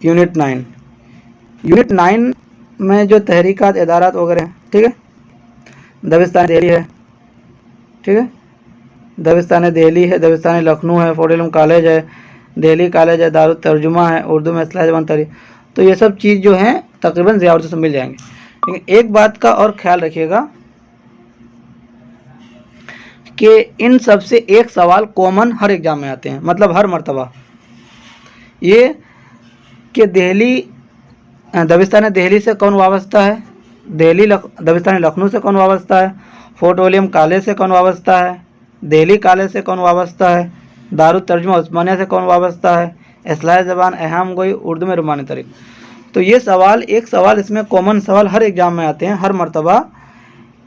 Speaker 1: यूनिट 9 में जो तहरीकात इदारात वगैरह हैं, ठीक है। दबिस्तान दिल्ली है, ठीक है, दबिस्तान दिल्ली है, दबिस्तान लखनऊ है, फोर्ट विलियम कॉलेज है, दिल्ली कॉलेज है, दारुत तर्जुमा है, उर्दू में इस्लाह ज़बान तहरीर। तो ये सब चीज़ जो है तकरीबन ज़िया उर्दू से मिल जाएंगे। लेकिन एक बात का और ख्याल रखिएगा कि इन सब से एक सवाल कॉमन हर एग्जाम में आते हैं, मतलब हर मर्तबा, ये कि दबिस्तान दिल्ली से कौन वाबस्ता है, दबिस्तान लखनऊ से कौन वाबस्ता है, फोर्ट विलियम कॉलेज से कौन वाबस्ता है, दिल्ली कॉलेज से कौन वाबस्ता है, दारुत तर्जुमा उस्मानिया से कौन वाबस्ता है, इस्लाह ज़बान अहम गोई उर्दू में रुमानी तरीक़। तो ये सवाल एक सवाल इसमें कॉमन सवाल हर एग्जाम में आते हैं हर मर्तबा,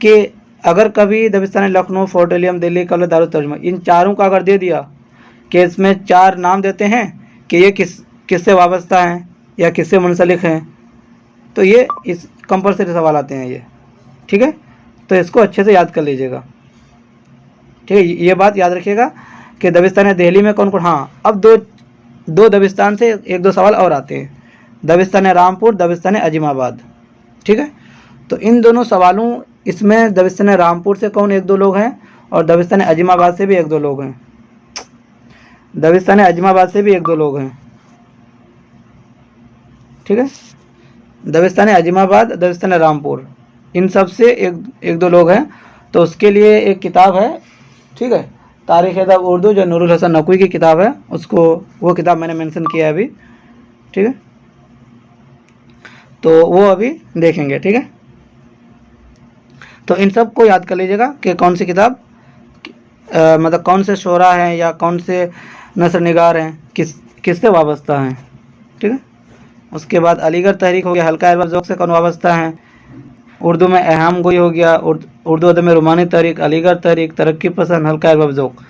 Speaker 1: कि अगर कभी Dabistan Lucknow, Fort William, Delhi College, Darut Tarjuma, इन चारों का अगर दे दिया कि इसमें 4 नाम देते हैं कि ये किससे वाबस्ता हैं या किससे मुंसलिक हैं, तो ये इस कंपलसरी सवाल आते हैं ये, ठीक है। तो इसको अच्छे से याद कर लीजिएगा, ठीक है। ये बात याद रखिएगा कि दबिस्तान दिल्ली में कौन कौन, हाँ अब दो दबिस्तान से 1-2 सवाल और आते हैं, दबिस्तान रामपुर, दबिस्तान अजीमाबाद, ठीक है। तो इन दोनों सवालों इसमें दबिस्तान रामपुर से कौन 1-2 लोग हैं, और दबिस्तान अजीमाबाद से भी 1-2 लोग हैं, दबिस्तान अजीमाबाद से भी 1-2 लोग हैं, ठीक है। दबिस्तान अजीमाबाद, दबिस्तान रामपुर, इन सब से 1-2 लोग हैं। तो उसके लिए एक किताब है, ठीक है, तारीख़ अदब उर्दू, जो नूरुल हसन नकवी की किताब है, उसको वो किताब मैंने मेंशन किया है अभी, ठीक है। तो वो अभी देखेंगे, ठीक है। तो इन सब को याद कर लीजिएगा कि कौन सी किताब मतलब कौन से शोरा हैं या कौन से नसर निगार हैं, किससे वाबस्ता हैं, ठीक है। उसके बाद अलीगढ़ तहरीक हो गया, हल्का अरब ज़ौक़ से कौन वाबस्ता हैं, उर्दू में अहम गोई हो गया, उर्दू अदब में रुमानी तहरीक, अलीगढ़ तहरीक, तरक्की पसंद, हल्का अरब ज़ौक़।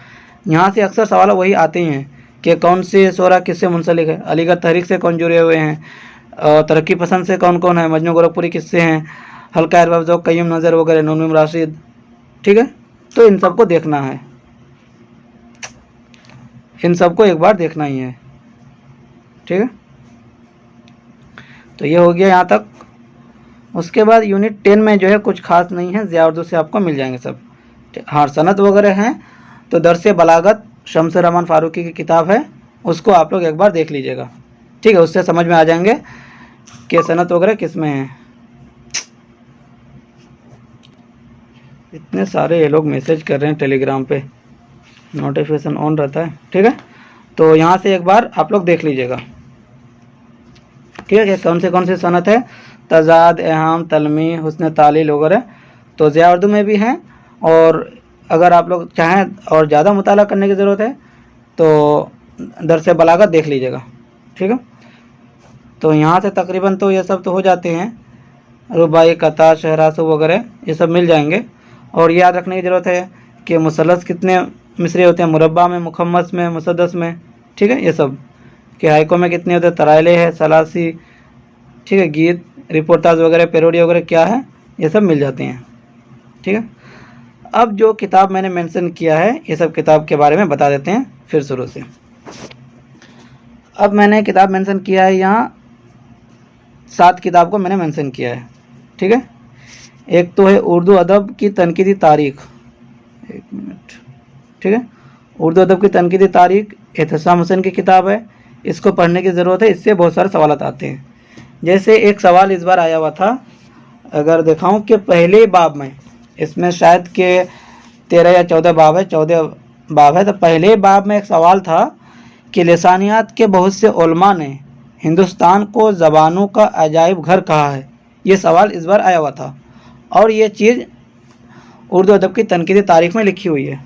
Speaker 1: यहाँ से अक्सर सवाल वही आते ही हैं कि कौन से शोरा किससे मुंसलिक है, अलीगढ़ तहरीक से कौन जुड़े हुए हैं, और तरक्की पसंद से कौन कौन है, मजनू गोरखपुरी किससे हैं, हल्का अरब ज़ौक़ क़य्यूम नज़र वगैरह, नून राशिद, ठीक है। तो इन सबको देखना है, इन सबको एक बार देखना ही है, ठीक है। तो ये हो गया यहाँ तक। उसके बाद यूनिट 10 में जो है कुछ खास नहीं है, ज़िया उर्दू से आपको मिल जाएंगे सब। हाँ सनद वगैरह हैं तो दरसे बलागत शम्स रहमान फारूकी की किताब है, उसको आप लोग एक बार देख लीजिएगा, ठीक है। उससे समझ में आ जाएंगे कि सनद वगैरह किस में है। इतने सारे ये लोग मैसेज कर रहे हैं टेलीग्राम पे, नोटिफिकेशन ऑन रहता है, ठीक है। तो यहाँ से एक बार आप लोग देख लीजिएगा, ठीक है, कौन से सनद है, तजाद, अहम, तलमी, हुस्न तालील वगैरह। तो ज़िया उर्दू में भी हैं, और अगर आप लोग चाहें और ज़्यादा मुताला करने की ज़रूरत है तो दरसे बलागत देख लीजिएगा, ठीक है। तो यहाँ से तकरीबन तो ये सब तो हो जाते हैं, रुबाई, कता, शहरासू वगैरह ये सब मिल जाएंगे। और ये याद रखने की ज़रूरत है कि मुसल्लस कितने मिसरे होते हैं, मुरब्बा में, मुखम्मस में, मुसद्दस में, ठीक है। ये सब कि हाइको में कितने होते हैं, तराइले है, सलासी, ठीक है, गीत, रिपोर्टाज वगैरह, पेरोडी वगैरह क्या है, ये सब मिल जाते हैं, ठीक है। अब जो किताब मैंने मेंशन किया है, ये सब किताब के बारे में बता देते हैं फिर शुरू से। अब मैंने किताब मेंशन किया है, यहाँ 7 किताब को मैंने मेंशन किया है, ठीक है। एक तो है उर्दू अदब की तनकीदी तारीख़, एक मिनट, ठीक है। उर्दू अदब की तनकीदी तारीख एहतसाम हुसैन की किताब है, इसको पढ़ने की ज़रूरत है, इससे बहुत सारे सवाल आते हैं। जैसे एक सवाल इस बार आया हुआ था, अगर दिखाऊं कि पहले बाब में, इसमें शायद के 13 या 14 बाब है, 14 बाब है, तो पहले बाब में एक सवाल था कि लिसानियात के बहुत से उलमा ने हिंदुस्तान को ज़बानों का अजायब घर कहा है। ये सवाल इस बार आया हुआ था और ये चीज़ उर्दू अदब की तनकीदी तारीख में लिखी हुई है,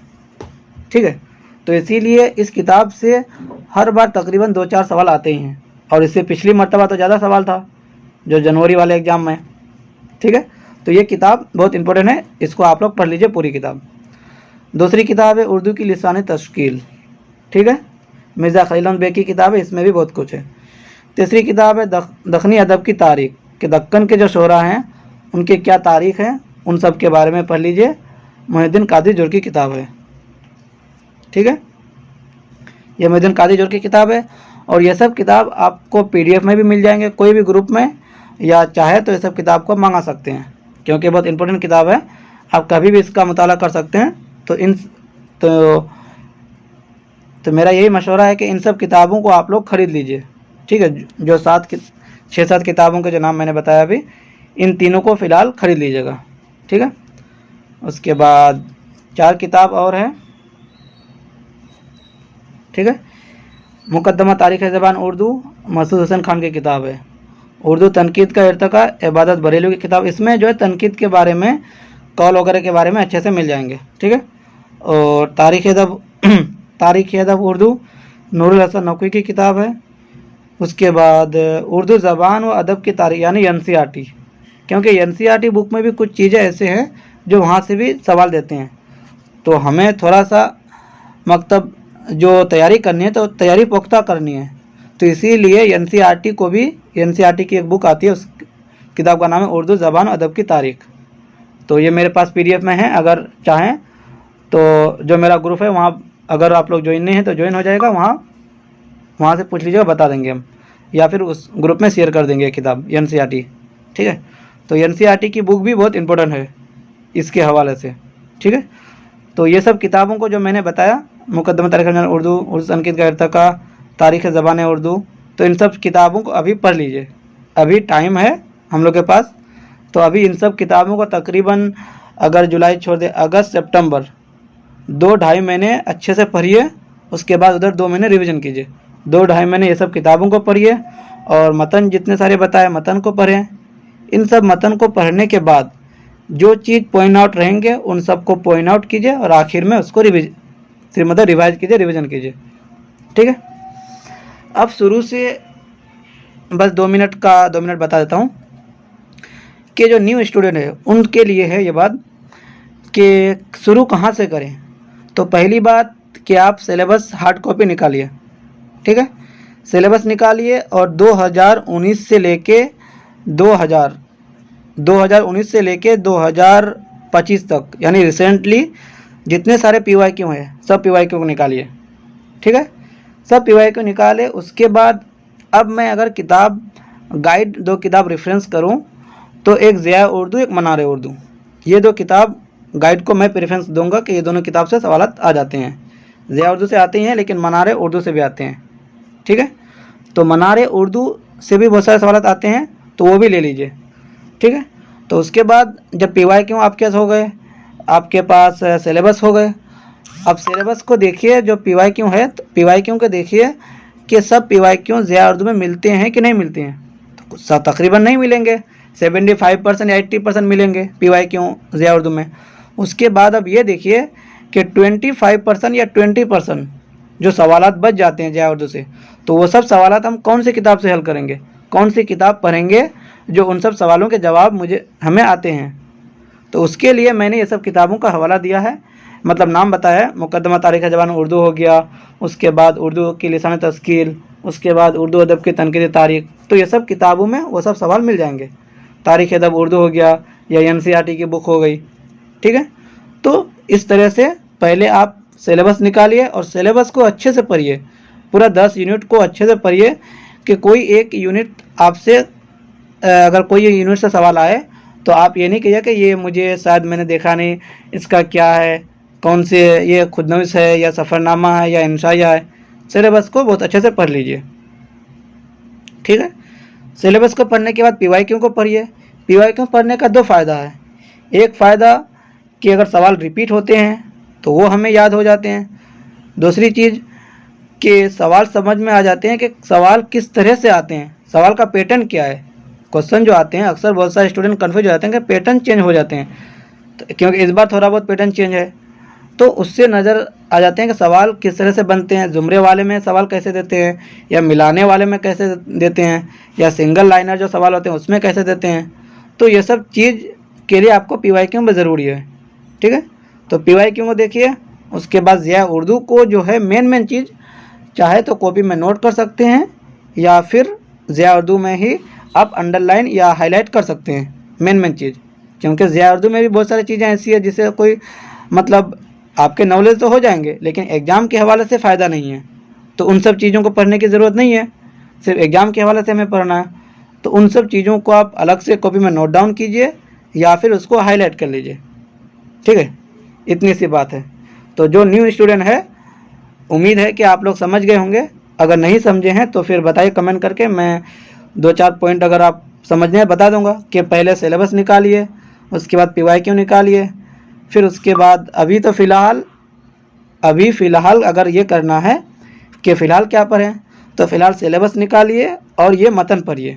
Speaker 1: ठीक है। तो इसीलिए इस किताब से हर बार तकरीबन 2-4 सवाल आते ही हैं, और इससे पिछली मर्तबा तो ज़्यादा सवाल था जो जनवरी वाले एग्ज़ाम में, ठीक है। तो ये किताब बहुत इंपॉर्टेंट है, इसको आप लोग पढ़ लीजिए पूरी किताब। दूसरी किताब है उर्दू की लिसानी तश्कील, ठीक है, मिर्ज़ा खलील अहमद बेग की किताब है, इसमें भी बहुत कुछ है। तीसरी किताब है दखनी अदब की तारीख, कि दक्कन के जो शोरा हैं उनकी क्या तारीख है, उन सब के बारे में पढ़ लीजिए। मोहिउद्दीन कादरी जोर की किताब है, ठीक है, ये मोहिउद्दीन कादरी जोर की किताब है। और ये सब किताब आपको PDF में भी मिल जाएंगे, कोई भी ग्रुप में, या चाहे तो ये सब किताब को मंगा सकते हैं, क्योंकि बहुत इंपॉर्टेंट किताब है, आप कभी भी इसका मुताला कर सकते हैं। तो मेरा यही मशवरा है कि इन सब किताबों को आप लोग ख़रीद लीजिए, ठीक है। जो 6-7 किताबों के जो नाम मैंने बताया अभी, इन तीनों को फ़िलहाल ख़रीद लीजिएगा, ठीक है। उसके बाद 4 किताब और है, ठीक है। मुकद्दमा तारीख़ ज़बान उर्दू, मसूद हुसैन खान की किताब है। उर्दू तनकीद का इर्तिका, इबादत बरेलवी की किताब, इसमें जो है तनकीद के बारे में, कौल वगैरह के बारे में अच्छे से मिल जाएंगे, ठीक है। और तारीख़ अदब उर्दू, नूरुल हसन नकवी की किताब है। उसके बाद उर्दू ज़बान व अदब की तारीख़ यानी NCERT, क्योंकि NCERT बुक में भी कुछ चीज़ें ऐसे हैं जो वहाँ से भी सवाल देते हैं, तो हमें थोड़ा सा मकतब जो तैयारी करनी है तो तैयारी पुख्ता करनी है, तो इसीलिए NCERT को भी, NCERT की एक बुक आती है, उस किताब का नाम है उर्दू ज़बान अदब की तारीख़। तो ये मेरे पास PDF में है, अगर चाहें तो जो मेरा ग्रुप है वहाँ अगर आप लोग ज्वाइन नहीं हैं तो ज्वाइन हो जाएगा, वहाँ से पूछ लीजिएगा, बता देंगे हम, या फिर उस ग्रुप में शेयर कर देंगे किताब NCERT, ठीक है। तो NCERT की बुक भी बहुत इंपॉर्टेंट है इसके हवाले से, ठीक है। तो ये सब किताबों को जो मैंने बताया, मुकद्दमा तारीख़ उर्दू, उर्दू तनकीद का इर्तिका, तारीख़ ज़बान उर्दू, तो इन सब किताबों को अभी पढ़ लीजिए, अभी टाइम है हम लोग के पास। तो अभी इन सब किताबों को तकरीबन अगर जुलाई छोड़ दे, अगस्त सितंबर 2-2.5 महीने अच्छे से पढ़िए, उसके बाद उधर 2 महीने रिवीजन कीजिए। 2-2.5 महीने ये सब किताबों को पढ़िए, और मतन जितने सारे बताए मतन को पढ़ें। इन सब मतन को पढ़ने के बाद जो चीज़ पॉइंट आउट रहेंगे उन सब को पॉइंट आउट कीजिए, और आखिर में उसको रिवाइज कीजिए, रिवीजन कीजिए, ठीक है। अब शुरू से बस 2 मिनट बता देता हूँ कि जो न्यू स्टूडेंट है उनके लिए है ये बात कि शुरू कहाँ से करें। तो पहली बात कि आप सिलेबस हार्ड कॉपी निकालिए, ठीक है, सिलेबस निकालिए, और 2019 से लेके 2025 तक, यानी रिसेंटली जितने सारे PYQ हैं सब PYQ को निकालिए, ठीक है, सब PYQ निकाले। उसके बाद अब मैं अगर किताब गाइड 2 किताब रेफरेंस करूं तो एक ज़िया उर्दू, एक मनार उर्दू, ये 2 किताब गाइड को मैं प्रेफरेंस दूंगा कि ये दोनों किताब से सवालात आ जाते हैं। ज़िया उर्दू से आते हैं लेकिन मनार उर्दू से भी आते हैं, ठीक है। तो मनार उर्दू से भी बहुत सारे सवालात आते हैं, तो वो भी ले लीजिए, ठीक है। तो उसके बाद जब PYQ आपके पास हो गए, आपके पास सिलेबस हो गए, अब सिलेबस को देखिए जो PYQ है, तो PYQ को देखिए कि सब PYQ ज़िया उर्दू में मिलते हैं कि नहीं मिलते हैं। तो तकरीबन नहीं मिलेंगे, 75% या 80% मिलेंगे PYQ ज़िया उर्दू में। उसके बाद अब ये देखिए कि 25% या 20% जो सवालात बच जाते हैं ज़िया उर्दू से, तो वो सब सवालात हम कौन सी किताब से हल करेंगे, कौन सी किताब पढ़ेंगे जो उन सब सवालों के जवाब हमें आते हैं। तो उसके लिए मैंने ये सब किताबों का हवाला दिया है, मतलब नाम बताया है। मुकद्दमा तारीख़ ज़बान उर्दू हो गया, उसके बाद उर्दू की लिसानी तश्कील, उसके बाद उर्दू अदब की तनकीदी तारीख़, तो ये सब किताबों में वो सब सवाल मिल जाएंगे। तारीख़ अदब उर्दू हो गया, या NCERT की बुक हो गई, ठीक है। तो इस तरह से पहले आप सिलेबस निकालिए और सिलेबस को अच्छे से पढ़िए, पूरा 10 यूनिट को अच्छे से पढ़िए कि कोई एक यूनिट आपसे अगर कोई यूनिट से सवाल आए तो आप ये नहीं कहिए कि ये मुझे शायद मैंने देखा नहीं, इसका क्या है, कौन से ये खुदनवीस है या सफ़रनामा है या इंशाया है, सिलेबस को बहुत अच्छे से पढ़ लीजिए। ठीक है, सिलेबस को पढ़ने के बाद PYQ को पढ़िए। PYQ पढ़ने का 2 फ़ायदा है। एक फ़ायदा कि अगर सवाल रिपीट होते हैं तो वो हमें याद हो जाते हैं। दूसरी चीज़ कि सवाल समझ में आ जाते हैं कि सवाल किस तरह से आते हैं, सवाल का पैटर्न क्या है। क्वेश्चन जो आते हैं अक्सर बहुत सारे स्टूडेंट कन्फ्यूज हो जाते हैं कि पैटर्न चेंज हो जाते हैं, तो क्योंकि इस बार थोड़ा बहुत पैटर्न चेंज है, तो उससे नज़र आ जाते हैं कि सवाल किस तरह से बनते हैं। ज़ुमरे वाले में सवाल कैसे देते हैं, या मिलाने वाले में कैसे देते हैं, या सिंगल लाइनर जो सवाल होते हैं उसमें कैसे देते हैं। तो ये सब चीज़ के लिए आपको PYQ में ज़रूरी है। ठीक है, तो PYQ को देखिए। उसके बाद ज़िया उर्दू को जो है मेन चीज़, चाहे तो कॉपी में नोट कर सकते हैं या फिर ज़िया उर्दू में ही आप अंडरलाइन या हाईलाइट कर सकते हैं मेन चीज़, क्योंकि ज़िया उर्दू में भी बहुत सारी चीज़ें ऐसी है जिससे कोई मतलब आपके नॉलेज तो हो जाएंगे लेकिन एग्ज़ाम के हवाले से फ़ायदा नहीं है। तो उन सब चीज़ों को पढ़ने की ज़रूरत नहीं है, सिर्फ एग्ज़ाम के हवाले से हमें पढ़ना है। तो उन सब चीज़ों को आप अलग से कॉपी में नोट डाउन कीजिए या फिर उसको हाईलाइट कर लीजिए। ठीक है, इतनी सी बात है। तो जो न्यू स्टूडेंट है, उम्मीद है कि आप लोग समझ गए होंगे। अगर नहीं समझे हैं तो फिर बताइए कमेंट करके, मैं 2-4 पॉइंट अगर आप समझने हैं बता दूंगा कि पहले सिलेबस निकालिए, उसके बाद PYQ निकालिए, फिर उसके बाद अभी फ़िलहाल अगर ये करना है कि फ़िलहाल क्या पढ़ें, तो फ़िलहाल सिलेबस निकालिए और ये मतन पढ़िए।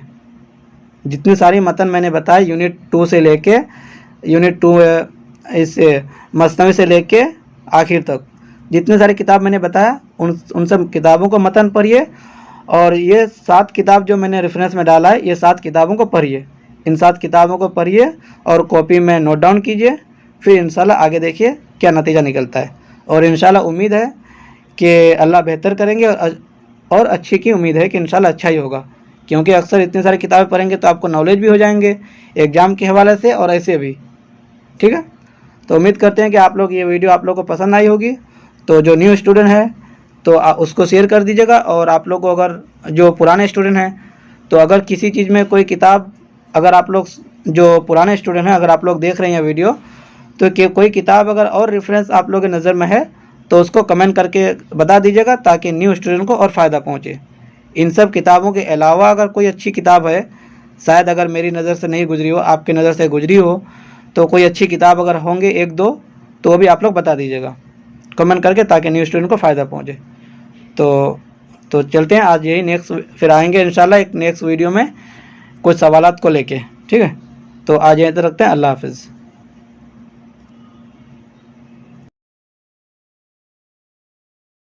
Speaker 1: जितनी सारी मतन मैंने बताए यूनिट 2 से लेके यूनिट 2 इस मसनवी से लेके आखिर तक जितनी सारी किताब मैंने बताया उन सब किताबों को मतन पढ़िए। और ये 7 किताब जो मैंने रेफरेंस में डाला है, ये 7 किताबों को पढ़िए। इन 7 किताबों को पढ़िए और कॉपी में नोट डाउन कीजिए। फिर इंशाल्लाह आगे देखिए क्या नतीजा निकलता है। और इंशाल्लाह उम्मीद है कि अल्लाह बेहतर करेंगे और अच्छी की उम्मीद है कि इंशाल्लाह अच्छा ही होगा, क्योंकि अक्सर इतनी सारी किताबें पढ़ेंगे तो आपको नॉलेज भी हो जाएंगे एग्ज़ाम के हवाले से और ऐसे भी। ठीक है, तो उम्मीद करते हैं कि आप लोग ये वीडियो आप लोग को पसंद आई होगी। तो जो न्यू स्टूडेंट है तो उसको शेयर कर दीजिएगा। और आप लोग को अगर जो पुराने स्टूडेंट हैं तो अगर किसी चीज़ में कोई किताब, अगर आप लोग जो पुराने स्टूडेंट हैं अगर आप लोग देख रहे हैं वीडियो, तो कि कोई किताब अगर और रेफरेंस आप लोगों की नज़र में है तो उसको कमेंट करके बता दीजिएगा ताकि न्यू स्टूडेंट को और फ़ायदा पहुँचे। इन सब किताबों के अलावा अगर कोई अच्छी किताब है, शायद अगर मेरी नज़र से नहीं गुजरी हो, आपकी नज़र से गुजरी हो, तो कोई अच्छी किताब अगर होंगे 1-2 तो वो भी आप लोग बता दीजिएगा कमेंट करके, ताकि न्यू स्टूडेंट को फ़ायदा पहुँचे। तो चलते हैं, आज यही नेक्स्ट फिर आएंगे इंशाल्लाह एक नेक्स्ट वीडियो में कुछ सवालात को लेके। ठीक है, तो आज यहीं तक रखते हैं। अल्लाह हाफिज़।